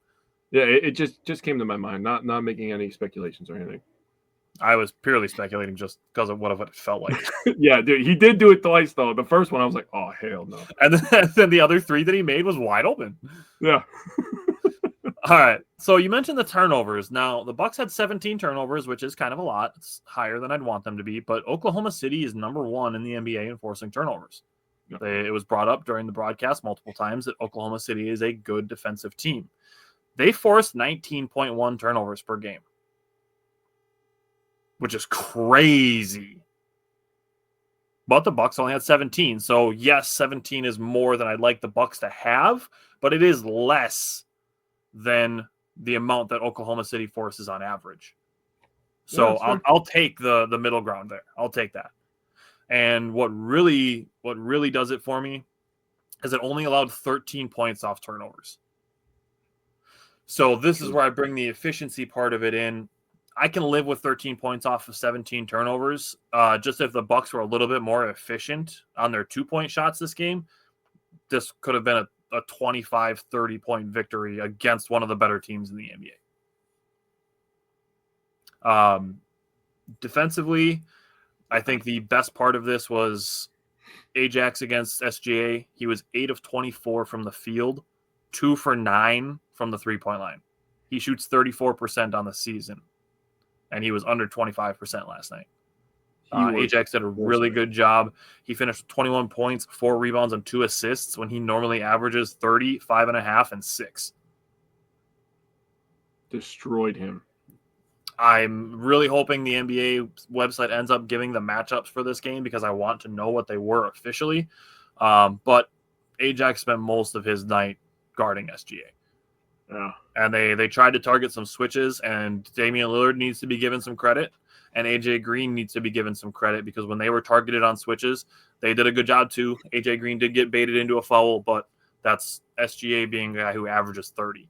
Yeah, it just came to my mind. Not making any speculations or anything. I was purely speculating just because of what it felt like. Yeah, dude, he did do it twice though. The first one, I was like, oh hell no. And then the other 3 that he made was wide open. Yeah. All right. So you mentioned the turnovers. Now, the Bucks had 17 turnovers, which is kind of a lot. It's higher than I'd want them to be, but Oklahoma City is number 1 in the NBA in forcing turnovers. Yeah. It was brought up during the broadcast multiple times that Oklahoma City is a good defensive team. They forced 19.1 turnovers per game, which is crazy. But the Bucks only had 17. So, yes, 17 is more than I'd like the Bucks to have, but it is less than the amount that Oklahoma City forces on average. So Yeah, I'll take the middle ground there. I'll take that. And what really does it for me is it only allowed 13 points off turnovers. So this is where I bring the efficiency part of it in. I can live with 13 points off of 17 turnovers. Just if the Bucks were a little bit more efficient on their 2-point shots this game, this could have been a 25, 30-point victory against one of the better teams in the NBA. Defensively, I think the best part of this was Ajax against SGA. He was 8 of 24 from the field, 2 for 9 from the 3-point line. He shoots 34% on the season, and he was under 25% last night. Ajax did a really good job. He finished with 21 points, 4 rebounds, and 2 assists when he normally averages 30, 5.5, and 6. Destroyed him. I'm really hoping the NBA website ends up giving the matchups for this game because I want to know what they were officially. But Ajax spent most of his night guarding SGA. Yeah. And they tried to target some switches, and Damian Lillard needs to be given some credit. And AJ Green needs to be given some credit because when they were targeted on switches, they did a good job too. AJ Green did get baited into a foul, but that's SGA being a guy who averages 30.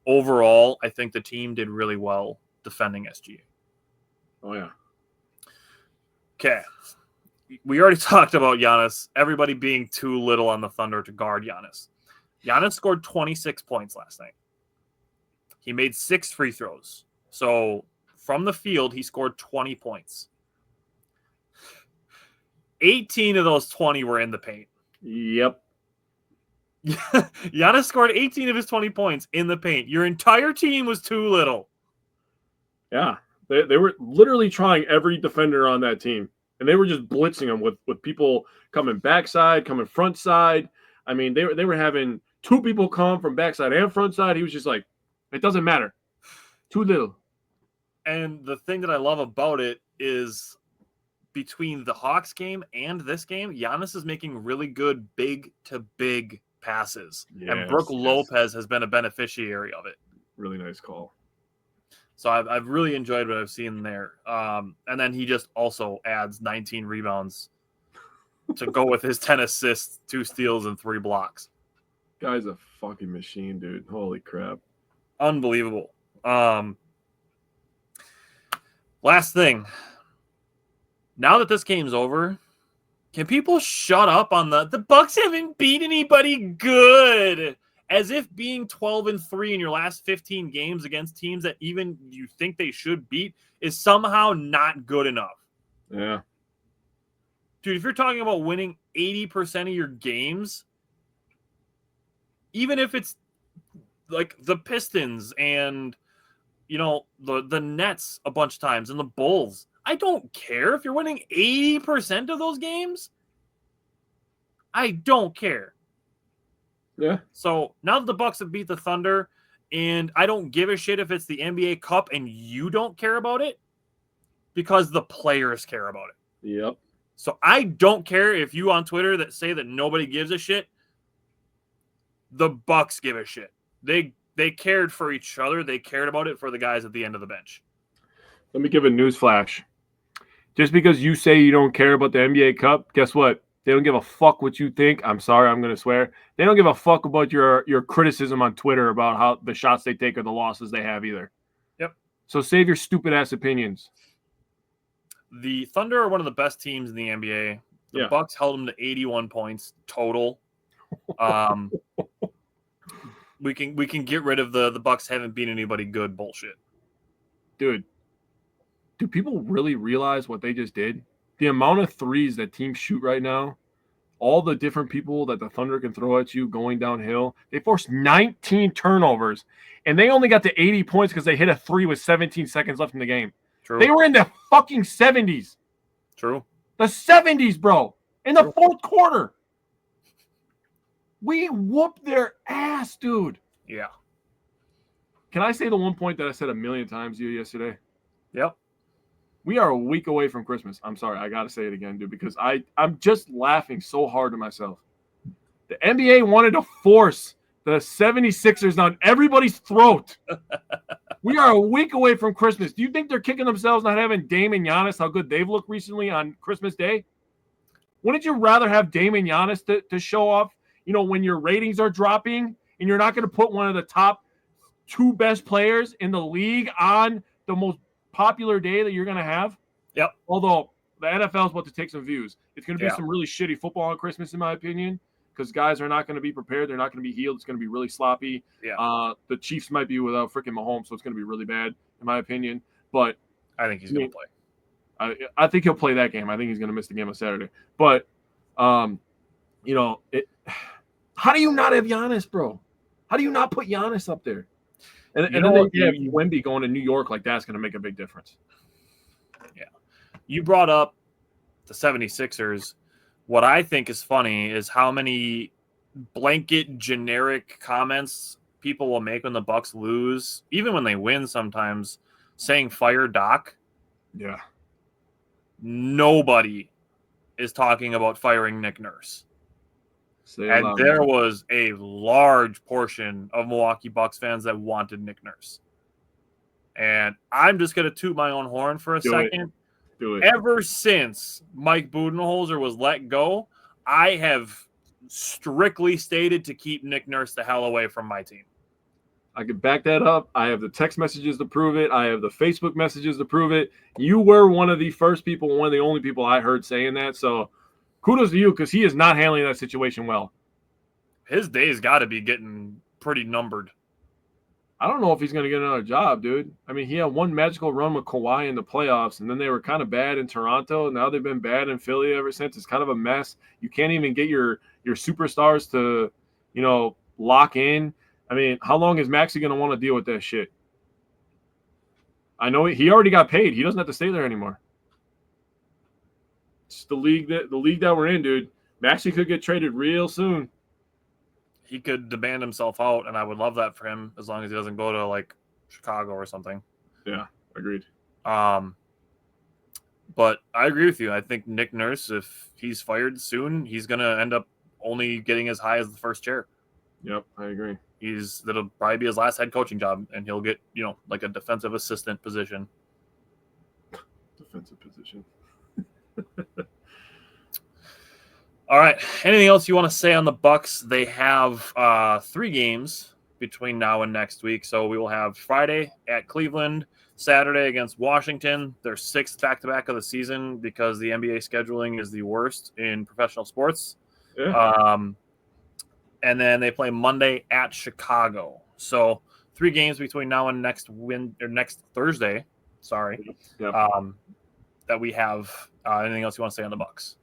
Overall, I think the team did really well defending SGA. Oh, yeah. Okay. We already talked about Giannis, everybody being too little on the Thunder to guard Giannis. Giannis scored 26 points last night. He made 6 free throws. So from the field, he scored 20 points. 18 of those 20 were in the paint. Yep. Giannis scored 18 of his 20 points in the paint. Your entire team was too little. Yeah. They were literally trying every defender on that team, and they were just blitzing them with people coming backside, coming front side. I mean, they were having 2 people come from backside and front side. He was just like, it doesn't matter. Too little. And the thing that I love about it is between the Hawks game and this game, Giannis is making really good big-to-big passes. Yes, and Brooke Lopez has been a beneficiary of it. Really nice call. So I've really enjoyed what I've seen there. And then he just also adds 19 rebounds to go with his 10 assists, 2 steals, and 3 blocks. Guy's a fucking machine, dude. Holy crap. Unbelievable. Last thing. Now that this game's over, can people shut up on the Bucks haven't beat anybody good? As if being 12-3 in your last 15 games against teams that even you think they should beat is somehow not good enough. Yeah. Dude, if you're talking about winning 80% of your games, even if it's like the Pistons and, you know, the Nets a bunch of times and the Bulls, I don't care if you're winning 80% of those games. I don't care. Yeah. So now that the Bucks have beat the Thunder, and I don't give a shit if it's the NBA Cup and you don't care about it, because the players care about it. Yep. So I don't care if you on Twitter that say that nobody gives a shit. The Bucks give a shit. They cared for each other. They cared about it for the guys at the end of the bench. Let me give a news flash. Just because you say you don't care about the NBA Cup, guess what? They don't give a fuck what you think. I'm sorry, I'm going to swear. They don't give a fuck about your criticism on Twitter about how the shots they take or the losses they have either. Yep. So save your stupid-ass opinions. The Thunder are one of the best teams in the NBA. The Bucks held them to 81 points total. We can get rid of the Bucks haven't beat anybody good bullshit. Dude, do people really realize what they just did? The amount of threes that teams shoot right now, all the different people that the Thunder can throw at you going downhill. They forced 19 turnovers, and they only got to 80 points because they hit a three with 17 seconds left in the game. True. They were in the fucking 70s. True. The 70s, bro. In the fourth quarter. We whooped their ass, dude. Yeah. Can I say the one point that I said a million times to you yesterday? Yep. We are a week away from Christmas. I'm sorry. I got to say it again, dude, because I'm just laughing so hard to myself. The NBA wanted to force the 76ers down everybody's throat. We are a week away from Christmas. Do you think they're kicking themselves not having Dame and Giannis, how good they've looked recently on Christmas Day? Wouldn't you rather have Dame and Giannis to show off, when your ratings are dropping and you're not going to put one of the top two best players in the league on the most popular day that you're going to have? Yep. Although the NFL is about to take some views. It's going to be Yeah. some really shitty football on Christmas, in my opinion, because guys are not going to be prepared. They're not going to be healed. It's going to be really sloppy. Yeah. The Chiefs might be without freaking Mahomes, so it's going to be really bad, in my opinion. But I think he's going to play. I think he'll play that game. I think he's going to miss the game on Saturday. But, how do you not have Giannis, bro? How do you not put Giannis up there? And then they have Wemby going to New York like that's going to make a big difference. Yeah. You brought up the 76ers. What I think is funny is how many blanket generic comments people will make when the Bucks lose, even when they win sometimes, saying fire Doc. Yeah. Nobody is talking about firing Nick Nurse. And there was a large portion of Milwaukee Bucks fans that wanted Nick Nurse. And I'm just going to toot my own horn for a second. Do it. Ever since Mike Budenholzer was let go, I have strictly stated to keep Nick Nurse the hell away from my team. I can back that up. I have the text messages to prove it. I have the Facebook messages to prove it. You were one of the first people, one of the only people I heard saying that. So kudos to you, because he is not handling that situation well. His day's got to be getting pretty numbered. I don't know if he's going to get another job, dude. I mean, he had one magical run with Kawhi in the playoffs, and then they were kind of bad in Toronto. Now they've been bad in Philly ever since. It's kind of a mess. You can't even get your superstars to, lock in. I mean, how long is Maxey going to want to deal with that shit? I know he already got paid. He doesn't have to stay there anymore. It's the league that we're in, dude. Maxey could get traded real soon. He could demand himself out, and I would love that for him as long as he doesn't go to like Chicago or something. Yeah, agreed. But I agree with you. I think Nick Nurse, if he's fired soon, he's gonna end up only getting as high as the first chair. Yep, I agree. That'll probably be his last head coaching job, and he'll get like a defensive assistant position. Defensive position. All right. Anything else you want to say on the Bucks? They have 3 games between now and next week. So we will have Friday at Cleveland, Saturday against Washington, their 6th back-to-back of the season because the NBA scheduling is the worst in professional sports. Yeah. And then they play Monday at Chicago. So 3 games between now and next Thursday. Sorry. Yep. That we have. Anything else you want to say on the Bucks?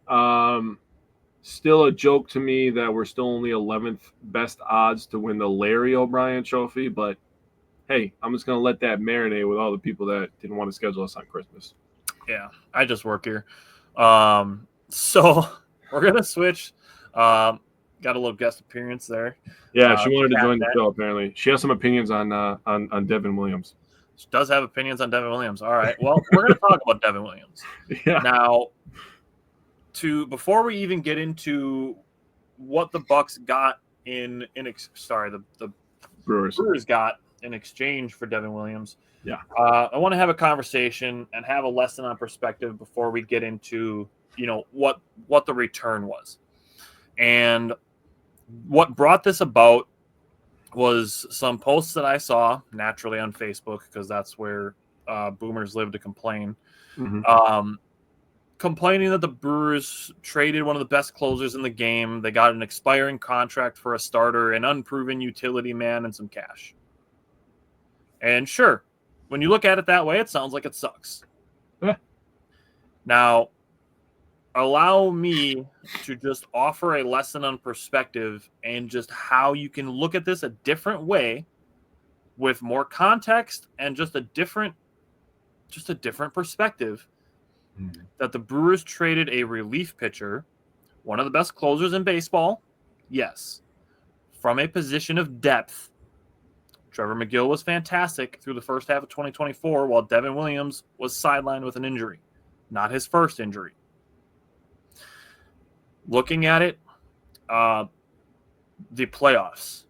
Still a joke to me that we're still only 11th best odds to win the Larry O'Brien Trophy, but hey, I'm just going to let that marinate with all the people that didn't want to schedule us on Christmas. Yeah, I just work here. So we're going to switch. Got a little guest appearance there. Yeah, she wanted to join the show, apparently. She has some opinions on Devin Williams. She does have opinions on Devin Williams. All right, well, we're going to talk about Devin Williams. Yeah. Now, before we even get into what the Bucks got the Brewers got in exchange for Devin Williams. Yeah. I want to have a conversation and have a lesson on perspective before we get into, what the return was. And what brought this about was some posts that I saw naturally on Facebook, because that's where boomers live to complain. Mm-hmm. Complaining that the Brewers traded one of the best closers in the game. They got an expiring contract for a starter, an unproven utility man, and some cash. And sure, when you look at it that way, it sounds like it sucks. Yeah. Now, allow me to just offer a lesson on perspective and just how you can look at this a different way with more context and just a different perspective. That the Brewers traded a relief pitcher, one of the best closers in baseball, yes, from a position of depth. Trevor McGill was fantastic through the first half of 2024, while Devin Williams was sidelined with an injury, not his first injury. Looking at it, the playoffs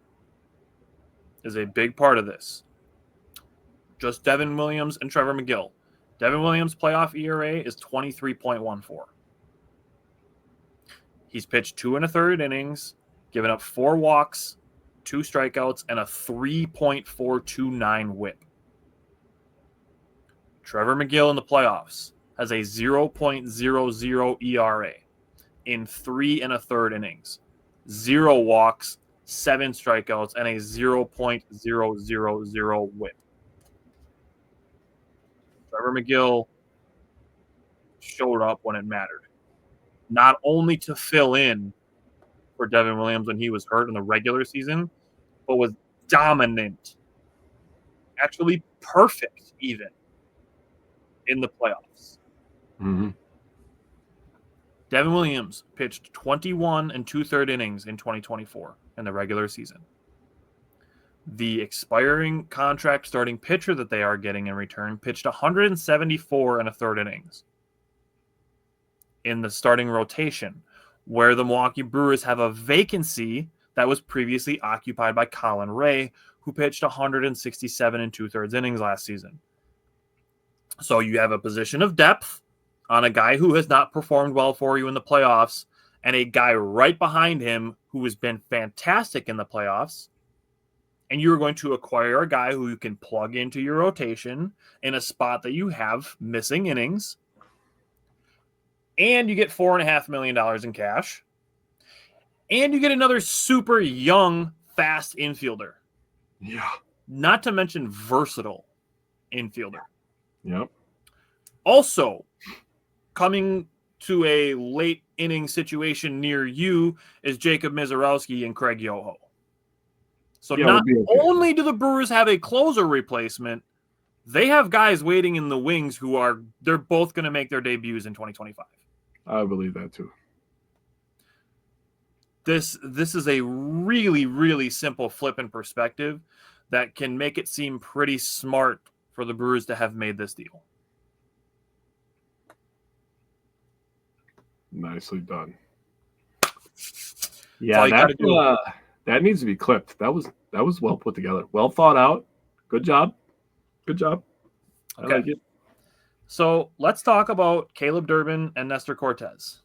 is a big part of this. Just Devin Williams and Trevor McGill. Devin Williams' playoff ERA is 23.14. He's pitched 2 1/3 innings, given up 4 walks, 2 strikeouts, and a 3.429 whip. Trevor McGill in the playoffs has a 0.00 ERA in 3 1/3 innings, 0 walks, 7 strikeouts, and a 0.000 whip. Trevor McGill showed up when it mattered, not only to fill in for Devin Williams when he was hurt in the regular season, but was dominant, actually perfect even, in the playoffs. Mm-hmm. Devin Williams pitched 21 2/3 innings in 2024 in the regular season. The expiring contract starting pitcher that they are getting in return pitched 174 1/3 innings in the starting rotation, where the Milwaukee Brewers have a vacancy that was previously occupied by Colin Ray, who pitched 167 2/3 innings last season. So you have a position of depth on a guy who has not performed well for you in the playoffs, and a guy right behind him who has been fantastic in the playoffs. And you're going to acquire a guy who you can plug into your rotation in a spot that you have missing innings. And you get $4.5 million in cash. And you get another super young, fast infielder. Yeah. Not to mention versatile infielder. Yep. Also, coming to a late inning situation near you is Jacob Mizorowski and Craig Yoho. So not only do the Brewers have a closer replacement, they have guys waiting in the wings they're both going to make their debuts in 2025. I believe that too. This is a really, really simple flip in perspective that can make it seem pretty smart for the Brewers to have made this deal. Nicely done. Yeah, that needs to be clipped. That was well put together. Well thought out. Good job. I like it. So let's talk about Caleb Durbin and Nestor Cortes.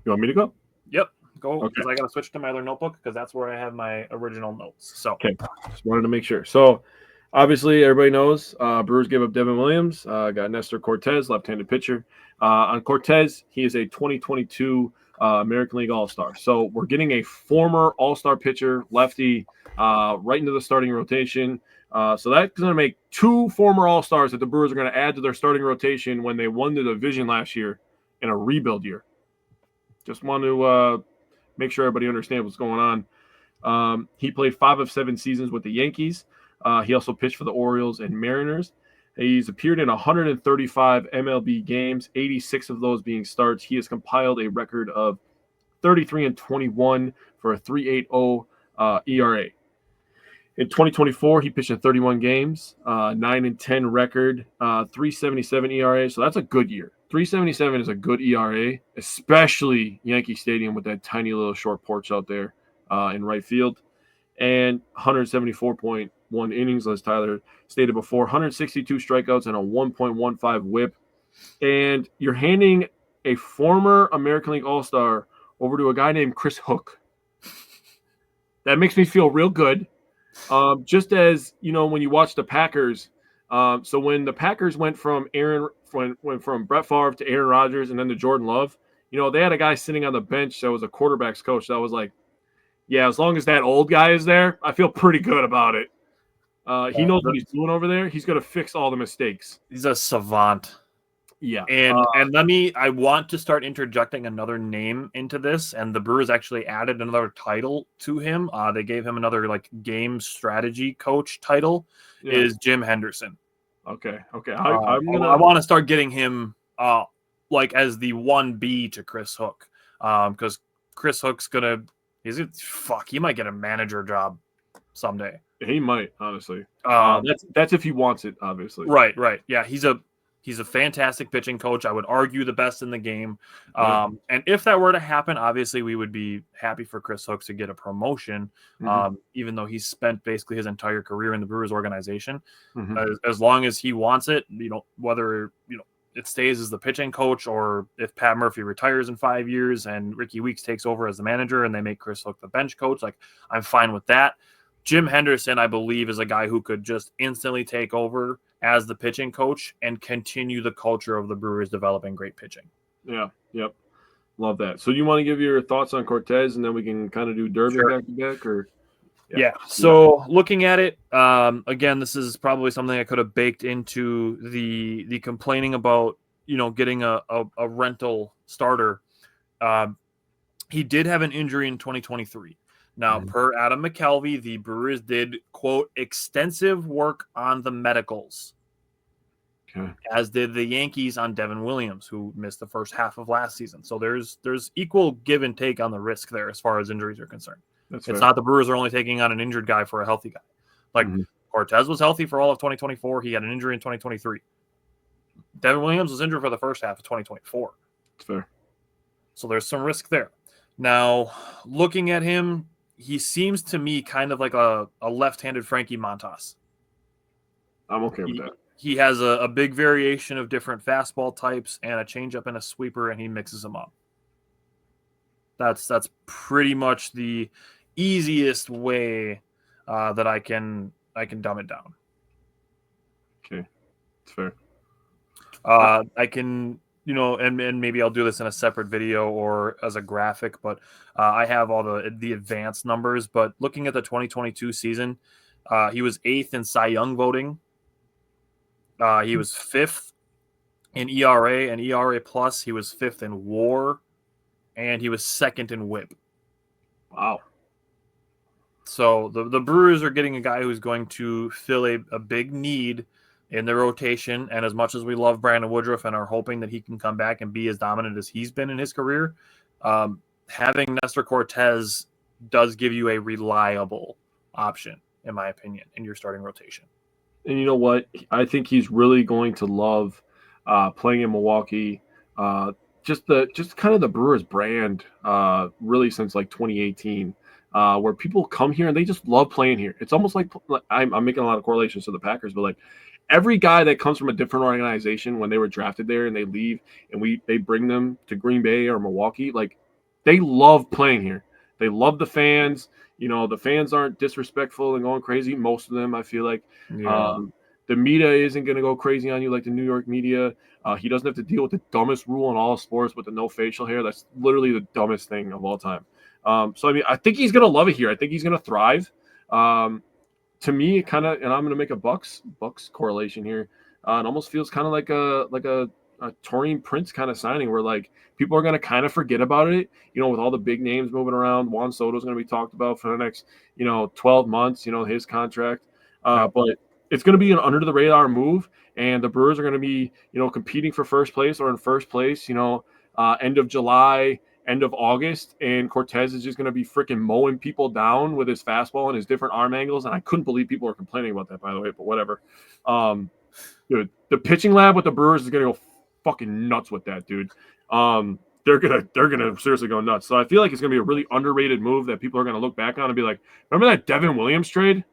You want me to go? Yep. Go, because Okay. I got to switch to my other notebook because that's where I have my original notes. So Okay. Just wanted to make sure. So obviously everybody knows Brewers gave up Devin Williams, got Nestor Cortes, left-handed pitcher. On Cortes, he is a 2022 American League All-Star. So we're getting a former All-Star pitcher, lefty, right into the starting rotation. So that's going to make 2 former All-Stars that the Brewers are going to add to their starting rotation when they won the division last year in a rebuild year. Just want to make sure everybody understands what's going on. He played 5 of 7 seasons with the Yankees. He also pitched for the Orioles and Mariners. He's appeared in 135 MLB games, 86 of those being starts. He has compiled a record of 33-21 for a 3.80 ERA. In 2024, he pitched in 31 games, 9-10 record, 3.77 ERA. So that's a good year. 3.77 is a good ERA, especially Yankee Stadium with that tiny little short porch out there in right field. And 174.1 innings, as Tyler stated before, 162 strikeouts and a 1.15 whip. And you're handing a former American League All-Star over to a guy named Chris Hook. That makes me feel real good. Just as, when you watch the Packers, so when the Packers went from from Brett Favre to Aaron Rodgers and then to Jordan Love, they had a guy sitting on the bench that was a quarterback's coach that was like, yeah, as long as that old guy is there, I feel pretty good about it. He knows what he's doing over there. He's going to fix all the mistakes. He's a savant. Yeah. And I want to start interjecting another name into this, and the Brewers actually added another title to him. They gave him another like game strategy coach title, is Jim Henderson. Okay. I want to start getting him like as the 1B to Chris Hook, because Chris Hook's he might get a manager job someday. He might, honestly. That's if he wants it, obviously. Right. Yeah, he's a fantastic pitching coach. I would argue the best in the game. And if that were to happen, obviously we would be happy for Chris Hook to get a promotion, even though he's spent basically his entire career in the Brewers organization. As long as he wants it, whether it stays as the pitching coach or if Pat Murphy retires in 5 years and Ricky Weeks takes over as the manager and they make Chris Hook the bench coach, like I'm fine with that. Jim Henderson, I believe, is a guy who could just instantly take over as the pitching coach and continue the culture of the Brewers developing great pitching. Yeah. Yep. Love that. So you want to give your thoughts on Cortes and then we can kind of do Durbin back to back, or? Yeah. So looking at it, again, this is probably something I could have baked into the complaining about, getting a rental starter. He did have an injury in 2023. Now, per Adam McKelvey, the Brewers did, quote, extensive work on the medicals, as did the Yankees on Devin Williams, who missed the first half of last season. So there's equal give and take on the risk there as far as injuries are concerned. It's not the Brewers are only taking on an injured guy for a healthy guy. Like Cortes was healthy for all of 2024. He had an injury in 2023. Devin Williams was injured for the first half of 2024. That's fair. So there's some risk there. Now, looking at him, he seems to me kind of like a left-handed Frankie Montas. I'm okay with that. He has a big variation of different fastball types and a changeup and a sweeper, and he mixes them up. That's pretty much the easiest way that I can dumb it down. Okay, it's fair. I can, and maybe I'll do this in a separate video or as a graphic, but I have all the advanced numbers. But looking at the 2022 season, he was 8th in Cy Young voting. He was 5th in ERA and ERA plus. He was 5th in WAR, and he was 2nd in WHIP. Wow. So the Brewers are getting a guy who's going to fill a big need in the rotation. And as much as we love Brandon Woodruff and are hoping that he can come back and be as dominant as he's been in his career, having Nestor Cortes does give you a reliable option, in my opinion, in your starting rotation. And you know what? I think he's really going to love playing in Milwaukee. Just kind of the Brewers brand, really since like 2018, where people come here and they just love playing here. It's almost like I'm making a lot of correlations to the Packers, but like every guy that comes from a different organization when they were drafted there and they leave and they bring them to Green Bay or Milwaukee, like they love playing here. They love the fans. The fans aren't disrespectful and going crazy. Most of them, I feel like. Yeah. The media isn't going to go crazy on you like the New York media. He doesn't have to deal with the dumbest rule in all sports with the no facial hair. That's literally the dumbest thing of all time. So, I mean, I think he's going to love it here. I think he's going to thrive. To me, it kind of, and I'm going to make a Bucks correlation here. It almost feels kind of like a Taurean Prince kind of signing where like people are going to kind of forget about it, with all the big names moving around. Juan Soto's going to be talked about for the next, 12 months, his contract. But it's going to be an under the radar move, and the Brewers are going to be, competing for first place or in first place, end of July, end of August, and Cortes is just going to be freaking mowing people down with his fastball and his different arm angles. And I couldn't believe people were complaining about that, by the way, but whatever. Dude, the pitching lab with the Brewers is going to go fucking nuts with that, dude. They're gonna seriously go nuts. So I feel like it's gonna be a really underrated move that people are gonna look back on and be like, remember that Devin Williams trade?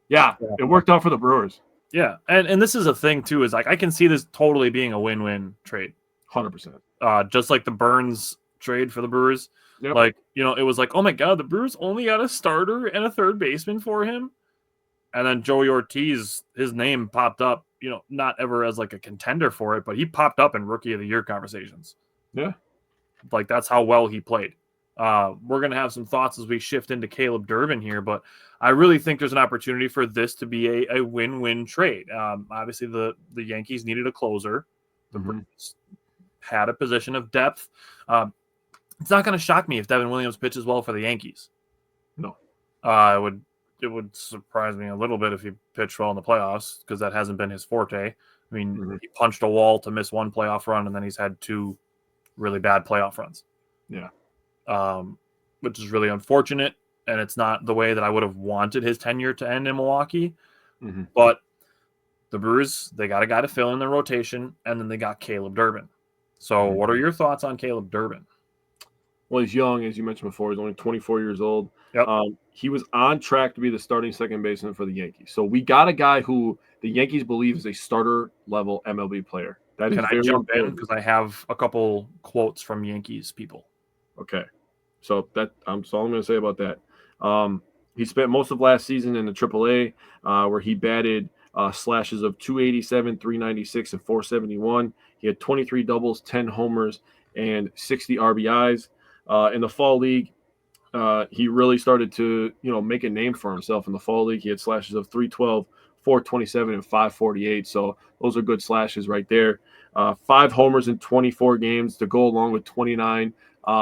Yeah. It worked out for the Brewers. Yeah, and this is a thing too, is like I can see this totally being a win-win trade. 100%. Just like the Burns trade for the Brewers. Yep. Like, it was like, oh my God, the Brewers only got a starter and a third baseman for him. And then Joey Ortiz, his name popped up, not ever as like a contender for it, but he popped up in Rookie of the Year conversations. Yeah. Like that's how well he played. We're going to have some thoughts as we shift into Caleb Durbin here, but I really think there's an opportunity for this to be a win-win trade. Obviously, the Yankees needed a closer. The Mhm. Brewers had a position of depth. It's not going to shock me if Devin Williams pitches well for the Yankees. No. It would surprise me a little bit if he pitched well in the playoffs because that hasn't been his forte. I mean, Mhm. he punched a wall to miss one playoff run, and then he's had 2 really bad playoff runs. Yeah. Which is really unfortunate, and it's not the way that I would have wanted his tenure to end in Milwaukee. Mhm. But the Brewers, they got a guy to fill in their rotation, and then they got Caleb Durbin. So Mhm. what are your thoughts on Caleb Durbin? Well, he's young, as you mentioned before. He's only 24 years old. Yep. He was on track to be the starting second baseman for the Yankees. So we got a guy who the Yankees believe is a starter-level MLB player. That Can is I very jump in? important. Because I have a couple quotes from Yankees people. Okay. So that's all I'm going to say about that. He spent most of last season in the AAA, where he batted slashes of 287, 396, and 471. He had 23 doubles, 10 homers, and 60 RBIs. In the fall league, he really started to make a name for himself in the fall league. He had slashes of 312, 427, and 548. So those are good slashes right there. 5 homers in 24 games to go along with 29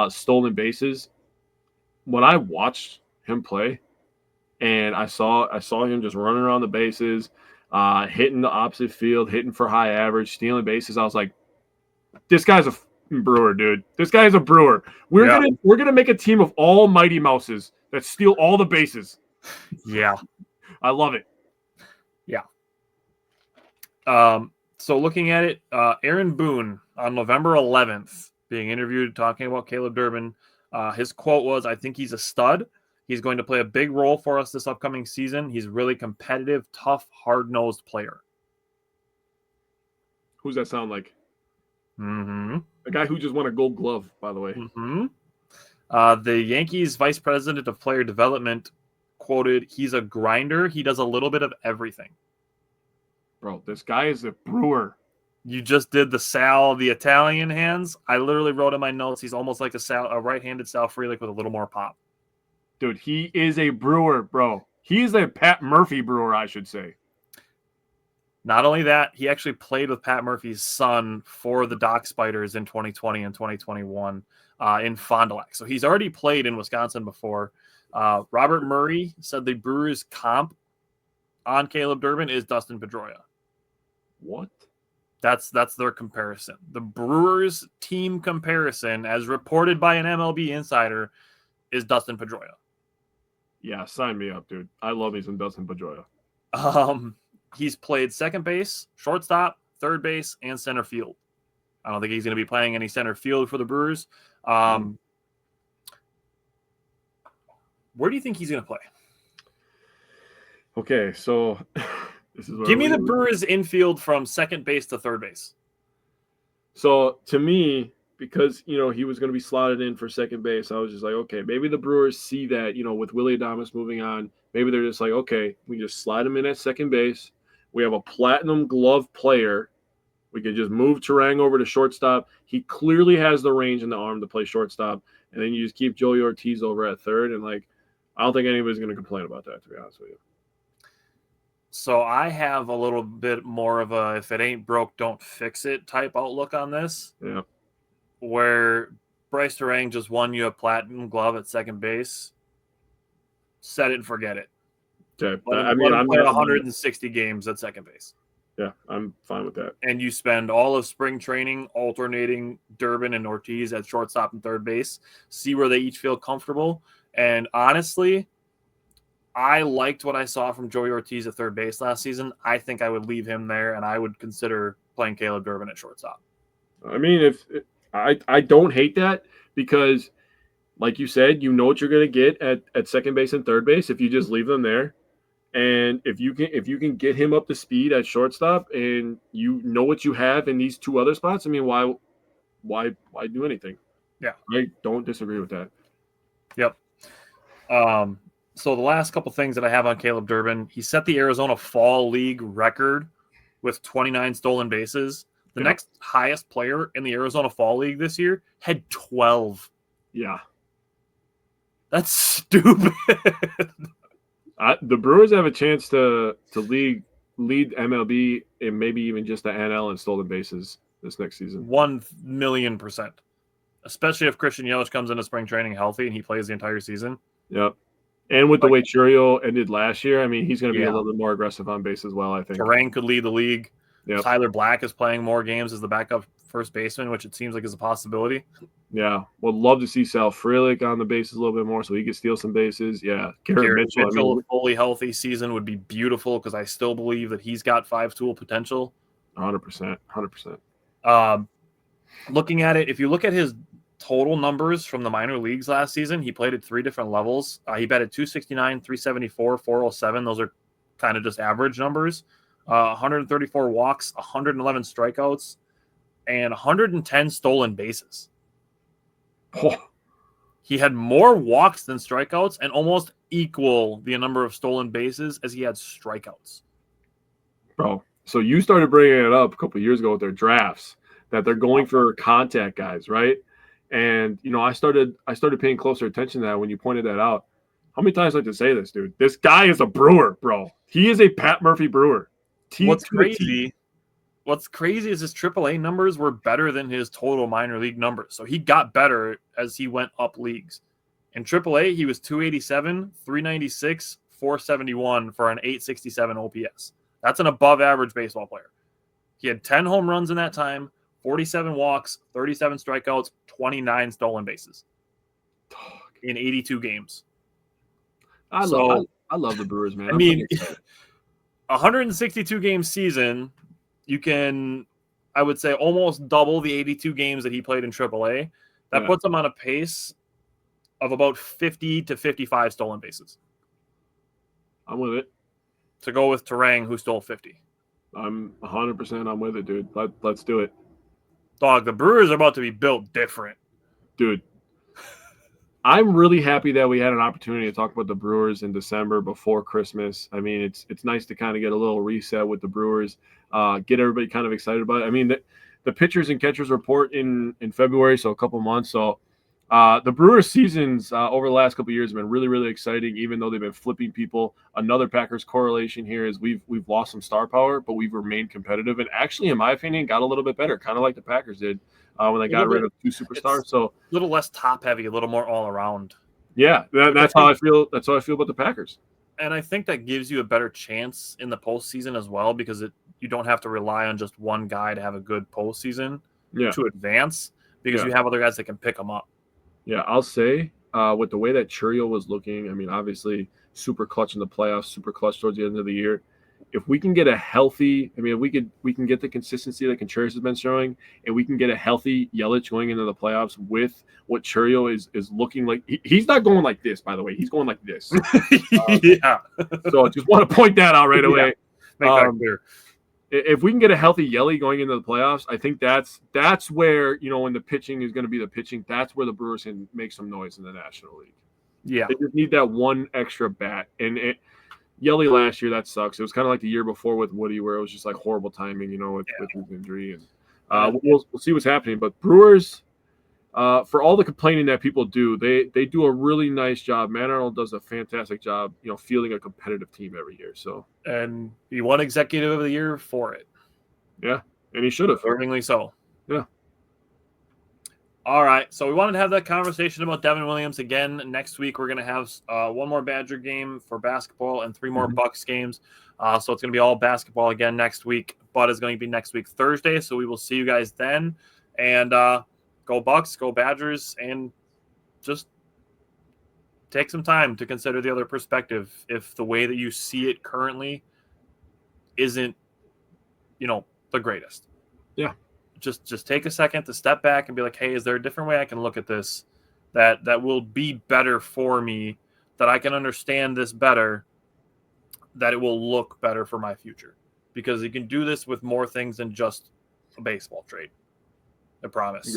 stolen bases. When I watched him play, and I saw him just running around the bases, hitting the opposite field, hitting for high average, stealing bases, I was like, this guy's a Brewer, dude. This guy is a Brewer. We're gonna make a team of all Mighty Mouses that steal all the bases. Yeah. I love it. Yeah. So looking at it, Aaron Boone on November 11th being interviewed talking about Caleb Durbin. His quote was, "I think he's a stud. He's going to play a big role for us this upcoming season. He's a really competitive, tough, hard-nosed player." Who's that sound like? Mm-hmm. A guy who just won a Gold Glove, by the way. Mm-hmm. The Yankees vice president of player development quoted, "He's a grinder. He does a little bit of everything." Bro, this guy is a Brewer. You just did the Italian hands. I literally wrote in my notes, he's almost like a right-handed Sal Frelick with a little more pop. Dude, he is a Brewer, bro. He's a Pat Murphy Brewer, I should say. Not only that, he actually played with Pat Murphy's son for the Dock Spiders in 2020 and 2021 in Fond du Lac. So he's already played in Wisconsin before. Robert Murray said the Brewers' comp on Caleb Durbin is Dustin Pedroia. What? That's their comparison. The Brewers' team comparison, as reported by an MLB insider, is Dustin Pedroia. Yeah, sign me up, dude. I love me some Dustin Pedroia. He's played second base, shortstop, third base, and center field. I don't think he's going to be playing any center field for the Brewers. Where do you think he's going to play? Okay, so this is give me the Brewers infield from second base to third base. So to me, because he was going to be slotted in for second base, I was just like, okay, maybe the Brewers see that with Willy Adames moving on, maybe they're just like, okay, we just slide him in at second base. We have a platinum glove player. We could just move Terang over to shortstop. He clearly has the range and the arm to play shortstop, and then you just keep Joey Ortiz over at third, and I don't think anybody's going to complain about that, to be honest with you. So I have a little bit more of a if it ain't broke, don't fix it type outlook on this. Yeah. Where Bryce Terang just won you a platinum glove at second base. Set it and forget it. Okay. Let him play 160 games at second base. Yeah, I'm fine with that. And you spend all of spring training alternating Durbin and Ortiz at shortstop and third base. See where they each feel comfortable. And honestly, I liked what I saw from Joey Ortiz at third base last season. I think I would leave him there, and I would consider playing Caleb Durbin at shortstop. I mean, I don't hate that because, like you said, you know what you're going to get at second base and third base if you just leave them there. And if you can get him up to speed at shortstop and you know what you have in these 2 other spots, I mean, why do anything? Yeah. I don't disagree with that. Yep. So the last couple things that I have on Caleb Durbin, he set the Arizona Fall League record with 29 stolen bases. The next highest player in the Arizona Fall League this year had 12. Yeah. That's stupid. The Brewers have a chance to lead MLB and maybe even just the NL in stolen bases this next season. 1,000,000%. Especially if Christian Yelich comes into spring training healthy and he plays the entire season. Yep. And with the way Churiel ended last year, I mean, he's going to be a little bit more aggressive on base as well, I think. Terang could lead the league. Yep. Tyler Black is playing more games as the backup first baseman, which it seems like is a possibility. Yeah. Would love to see Sal Frelick on the bases a little bit more so he could steal some bases. Yeah. Garrett Mitchell, a fully healthy season would be beautiful because I still believe that he's got 5-tool potential. 100%. 100%. Looking at it, if you look at his total numbers from the minor leagues last season, he played at 3 different levels. He batted 269, 374, 407. Those are kind of just average numbers. 134 walks, 111 strikeouts, and 110 stolen bases. Oh. He had more walks than strikeouts and almost equal the number of stolen bases as he had strikeouts. Bro, so you started bringing it up a couple of years ago with their drafts that they're going for contact guys, right? And, you know, I started paying closer attention to that when you pointed that out. How many times I like to say this, dude? This guy is a Brewer, bro. He is a Pat Murphy Brewer. What's crazy is his AAA numbers were better than his total minor league numbers. So he got better as he went up leagues. In AAA, he was 287, 396, 471 for an 867 OPS. That's an above average baseball player. He had 10 home runs in that time, 47 walks, 37 strikeouts, 29 stolen bases in 82 games. I love the Brewers, man. I mean, 162 game season, you can, I would say, almost double the 82 games that he played in AAA. That puts him on a pace of about 50 to 55 stolen bases. I'm with it. To go with Terang, who stole 50. I'm 100%. I'm with it, dude. Let's do it. Dog, the Brewers are about to be built different. Dude, I'm really happy that we had an opportunity to talk about the Brewers in December before Christmas. I mean, it's nice to kind of get a little reset with the Brewers, get everybody kind of excited about it. I mean, the pitchers and catchers report in February, so a couple months. So the Brewers seasons over the last couple of years have been really, really exciting, even though they've been flipping people. Another Packers correlation here is we've lost some star power, but we've remained competitive. And actually, in my opinion, got a little bit better, kind of like the Packers did when they got rid of 2 superstars. So a little less top heavy, a little more all around. Yeah, that's how I feel. That's how I feel about the Packers. And I think that gives you a better chance in the postseason as well, because you don't have to rely on just one guy to have a good postseason to advance, because you have other guys that can pick them up. Yeah, I'll say with the way that Churiel was looking, I mean, obviously super clutch in the playoffs, super clutch towards the end of the year. If we can get a healthy, I mean, if we can get the consistency that Contreras has been showing, and we can get a healthy Yelich going into the playoffs with what Churiel is looking like. He's not going like this, by the way. He's going like this. Yeah. So I just want to point that out right away. Make that clear. If we can get a healthy Yelly going into the playoffs, I think that's where, you know, when the pitching is going to be the pitching, that's where the Brewers can make some noise in the National League. Yeah. They just need that one extra bat. And Yelly last year, that sucks. It was kind of like the year before with Woody, where it was just like horrible timing, you know, with his injury. And we'll see what's happening. But Brewers, for all the complaining that people do, they do a really nice job. Matt Arnold does a fantastic job, you know, fielding a competitive team every year. So, and he won Executive of the Year for it. Yeah, and he should have. Deservingly so. Yeah. All right, so we wanted to have that conversation about Devin Williams again. Next week, we're going to have one more Badger game for basketball and 3 more Bucks games. So it's going to be all basketball again next week, but it's going to be next week Thursday. So we will see you guys then. And go Bucks, go Badgers, and just take some time to consider the other perspective if the way that you see it currently isn't, you know, the greatest. Yeah. Just take a second to step back and be like, hey, is there a different way I can look at this that will be better for me, that I can understand this better, that it will look better for my future? Because you can do this with more things than just a baseball trade. I promise.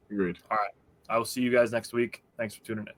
Agreed. All right. I will see you guys next week. Thanks for tuning in.